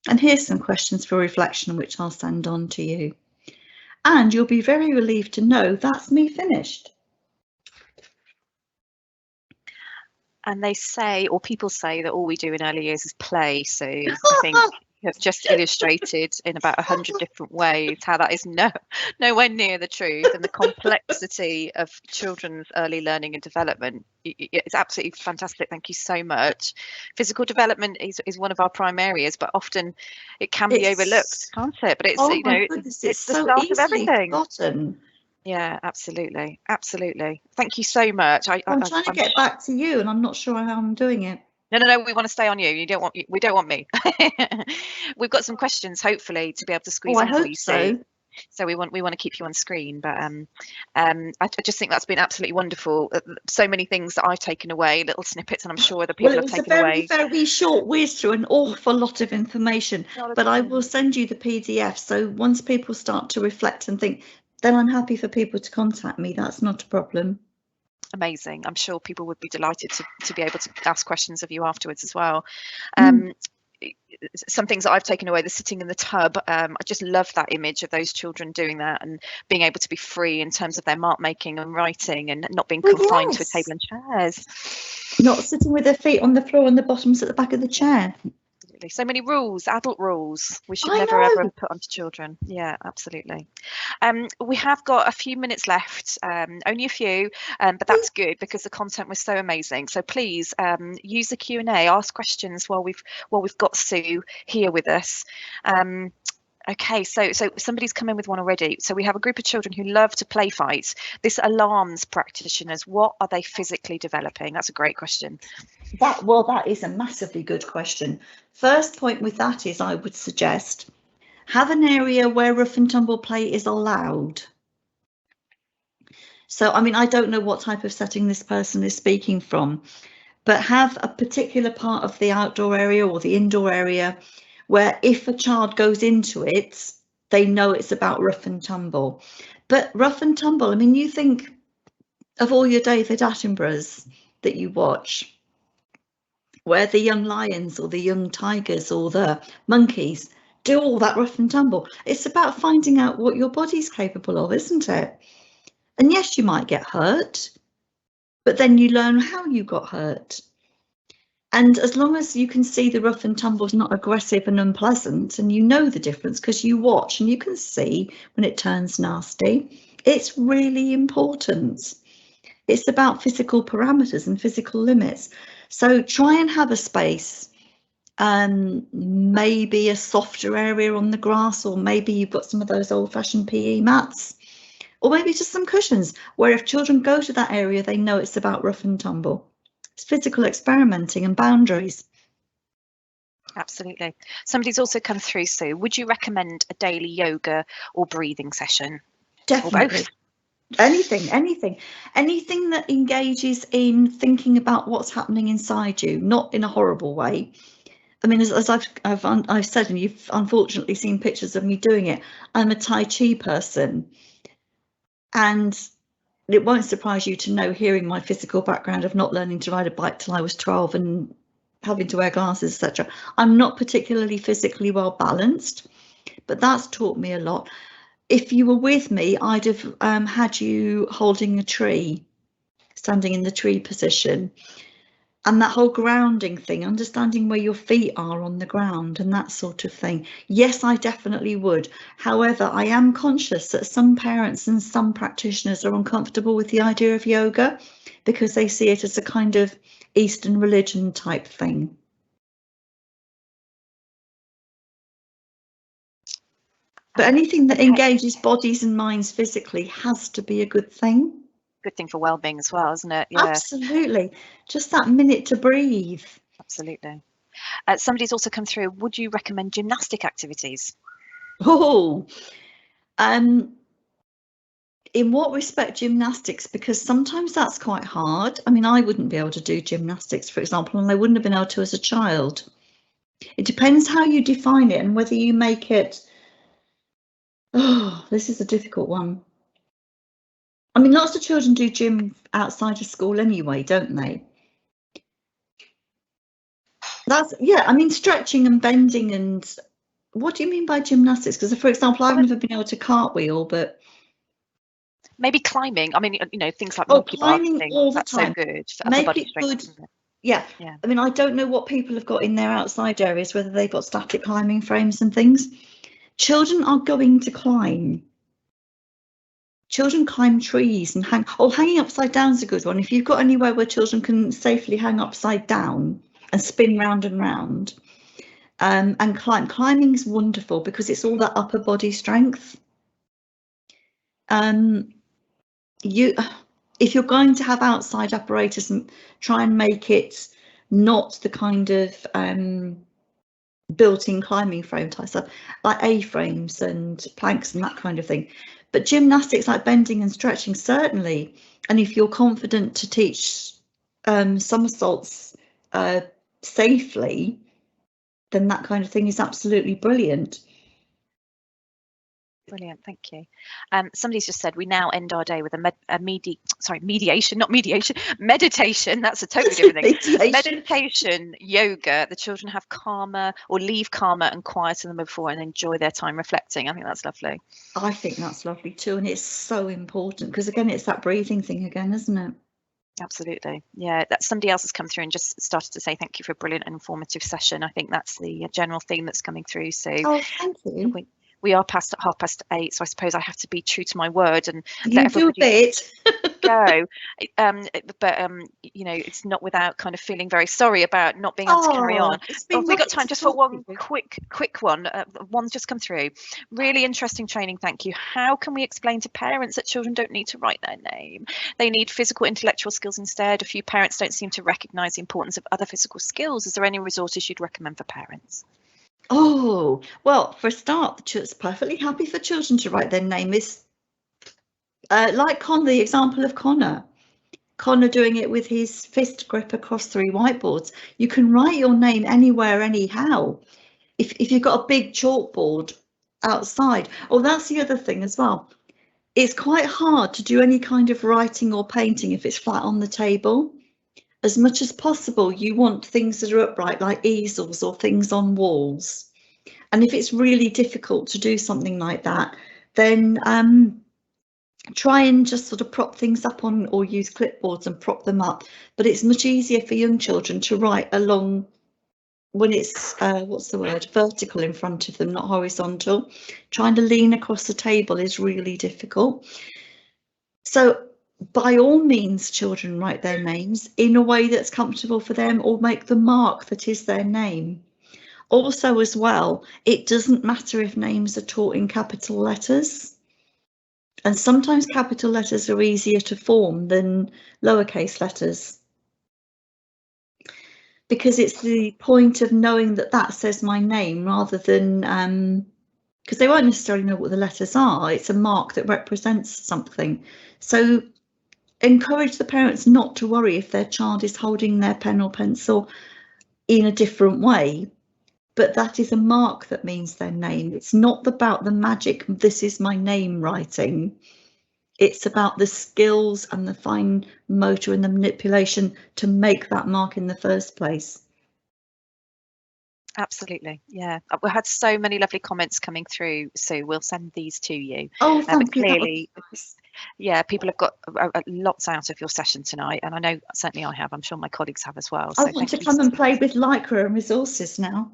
And here's some questions for reflection, which I'll send on to you. And you'll be very relieved to know that's me finished. And they say, or people say, that all we do in early years is play. So I think you have just illustrated in about 100 different ways how that is nowhere near the truth, and the complexity of children's early learning and development. It's absolutely fantastic. Thank you so much. Physical development is one of our prime areas, but often it can be overlooked, can't it? But it's, oh you know, my goodness, it's the so start of easily everything. forgotten. Yeah, absolutely, absolutely. Thank you so much. I'm trying to get back to you, and I'm not sure how I'm doing it. No. We want to stay on you. We don't want me. We've got some questions, hopefully, to be able to squeeze in for you, Sue. So we want to keep you on screen, but I just think that's been absolutely wonderful. So many things that I've taken away, little snippets, and I'm sure other people have taken away. Well, it was a very short whiz through an awful lot of information, but I will send you the PDF. So once people start to reflect and think, then I'm happy for people to contact me. That's not a problem. Amazing. I'm sure people would be delighted to be able to ask questions of you afterwards as well. Some things that I've taken away, the sitting in the tub, I just love that image of those children doing that and being able to be free in terms of their mark making and writing, and not being confined to a table and chairs. Not sitting with their feet on the floor and the bottoms at the back of the chair. Absolutely. So many rules, adult rules, we should never ever put onto children. Yeah, absolutely. We have got a few minutes left, only a few, but that's good because the content was so amazing. So please use the Q&A, ask questions while we've got Sue here with us. Okay, so somebody's come in with one already. So we have a group of children who love to play fight. This alarms practitioners. What are they physically developing? That's a great question. That is a massively good question. First point with that is, I would suggest have an area where rough and tumble play is allowed. So, I mean, I don't know what type of setting this person is speaking from, but have a particular part of the outdoor area or the indoor area where if a child goes into it, they know it's about rough and tumble. But rough and tumble, I mean, you think of all your David Attenboroughs that you watch, where the young lions or the young tigers or the monkeys do all that rough and tumble. It's about finding out what your body's capable of, isn't it? And yes, you might get hurt, but then you learn how you got hurt. And as long as you can see the rough and tumble is not aggressive and unpleasant, and you know the difference because you watch and you can see when it turns nasty, it's really important. It's about physical parameters and physical limits. So try and have a space, maybe a softer area on the grass, or maybe you've got some of those old-fashioned PE mats, or maybe just some cushions, where if children go to that area, they know it's about rough and tumble. It's physical experimenting and boundaries. Absolutely. Somebody's also come through, Sue. Would you recommend a daily yoga or breathing session? Definitely. Or both? Anything that engages in thinking about what's happening inside you, not in a horrible way. I mean, as I've said, and you've unfortunately seen pictures of me doing it, I'm a Tai Chi person, and it won't surprise you to know, hearing my physical background of not learning to ride a bike till I was 12 and having to wear glasses, etc. I'm not particularly physically well balanced, but that's taught me a lot. If you were with me, I'd have had you holding a tree, standing in the tree position, and that whole grounding thing, understanding where your feet are on the ground and that sort of thing. Yes, I definitely would. However, I am conscious that some parents and some practitioners are uncomfortable with the idea of yoga because they see it as a kind of Eastern religion type thing. But anything that engages bodies and minds physically has to be a good thing. Good thing for well-being as well, isn't it? Yeah. Absolutely. Just that minute to breathe. Absolutely. Somebody's also come through. Would you recommend gymnastic activities? Oh, In what respect gymnastics? Because sometimes that's quite hard. I mean, I wouldn't be able to do gymnastics, for example, and I wouldn't have been able to as a child. It depends how you define it and whether you make it. Oh, this is a difficult one. I mean, lots of children do gym outside of school anyway, don't they? That's, yeah, I mean, stretching and bending and what do you mean by gymnastics? Because, for example, I've never been able to cartwheel, but maybe climbing. I mean, you know, things like oh, climbing all the that's time. so good for Make upper body it strength. good. Isn't it? Yeah. Yeah. I mean, I don't know what people have got in their outside areas, whether they've got static climbing frames and things. Children are going to climb. Children climb trees and hang. Oh, hanging upside down is a good one. If you've got anywhere where children can safely hang upside down and spin round and round, and climb. Climbing is wonderful because it's all that upper body strength. If you're going to have outside apparatus, and try and make it not the kind of built-in climbing frame type stuff, like A-frames and planks and that kind of thing. But gymnastics like bending and stretching, certainly. And if you're confident to teach somersaults safely, then that kind of thing is absolutely brilliant. Brilliant, thank you. Somebody's just said we now end our day with a meditation. That's a totally different thing. Meditation, yoga. The children have calmer or leave calmer and quieter than before and enjoy their time reflecting. I think that's lovely. I think that's lovely too, and it's so important because again, it's that breathing thing again, isn't it? Absolutely. Yeah, that somebody else has come through and just started to say thank you for a brilliant and informative session. I think that's the general theme that's coming through. So thank you. We are past 8:30, so I suppose I have to be true to my word and let everybody go. But you know, it's not without kind of feeling very sorry about not being able to carry on. Have we got time just for one quick one? One's just come through. Really interesting training, thank you. How can we explain to parents that children don't need to write their name? They need physical, intellectual skills instead. A few parents don't seem to recognise the importance of other physical skills. Is there any resources you'd recommend for parents? Oh, well, for a start, it's perfectly happy for children to write their name. Is like the example of Connor doing it with his fist grip across 3 whiteboards. You can write your name anywhere, anyhow. If you've got a big chalkboard outside. Oh, that's the other thing as well. It's quite hard to do any kind of writing or painting if it's flat on the table. As much as possible, you want things that are upright, like easels or things on walls. And if it's really difficult to do something like that, then try and just sort of prop things up on, or use clipboards and prop them up. But it's much easier for young children to write along when it's vertical in front of them, not horizontal. Trying to lean across the table is really difficult. So by all means, children write their names in a way that's comfortable for them, or make the mark that is their name. Also, as well, it doesn't matter if names are taught in capital letters. And sometimes capital letters are easier to form than lowercase letters. Because it's the point of knowing that that says my name, rather than, because they won't necessarily know what the letters are. It's a mark that represents something. So encourage the parents not to worry if their child is holding their pen or pencil in a different way, but that is a mark that means their name. It's not about the magic, this is my name writing. It's about the skills and the fine motor and the manipulation to make that mark in the first place. Absolutely, yeah. We had so many lovely comments coming through, so we'll send these to you. Oh, thank you. Clearly, yeah, people have got lots out of your session tonight, and I know certainly I have. I'm sure my colleagues have as well. So I want to come and play with Lycra and resources now.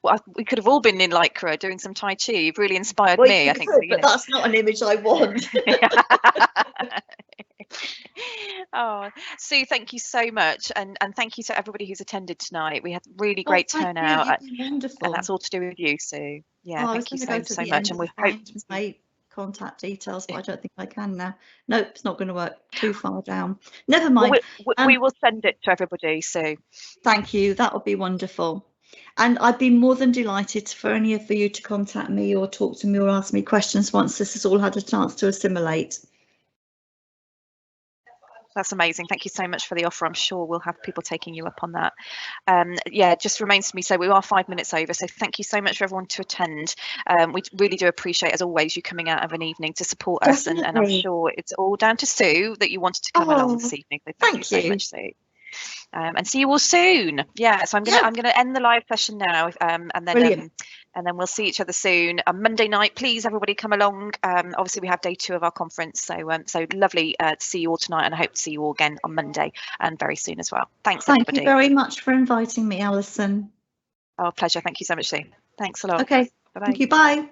Well, we could have all been in Lycra doing some Tai Chi. You've really inspired me. I think, but that's not an image I want. Oh, Sue, thank you so much, and thank you to everybody who's attended tonight. We had really great turnout, wonderful. And that's all to do with you, Sue. Yeah, thank you so much. And we hope my contact details, but I don't think I can now. Nope, it's not going to work. Too far down. Never mind. Well, we will send it to everybody, Sue. Thank you. That would be wonderful. And I'd be more than delighted for any of you to contact me or talk to me or ask me questions once this has all had a chance to assimilate. That's amazing. Thank you so much for the offer. I'm sure we'll have people taking you up on that. Yeah, it just remains to me, so we are 5 minutes over, so thank you so much for everyone to attend. We really do appreciate, as always, you coming out of an evening to support us, and I'm sure it's all down to Sue that you wanted to come along this evening, so thank you so much, Sue. And see you all soon. Yeah, so I'm gonna end the live session now, and then we'll see each other soon on Monday night. Please, everybody, come along. Obviously, we have day 2 of our conference, so so lovely to see you all tonight, and I hope to see you all again on Monday and very soon as well. Thanks, everybody. Thank you very much for inviting me, Alison. Oh, pleasure. Thank you so much, Sue. Thanks a lot. Okay. Bye-bye. Thank you. Bye.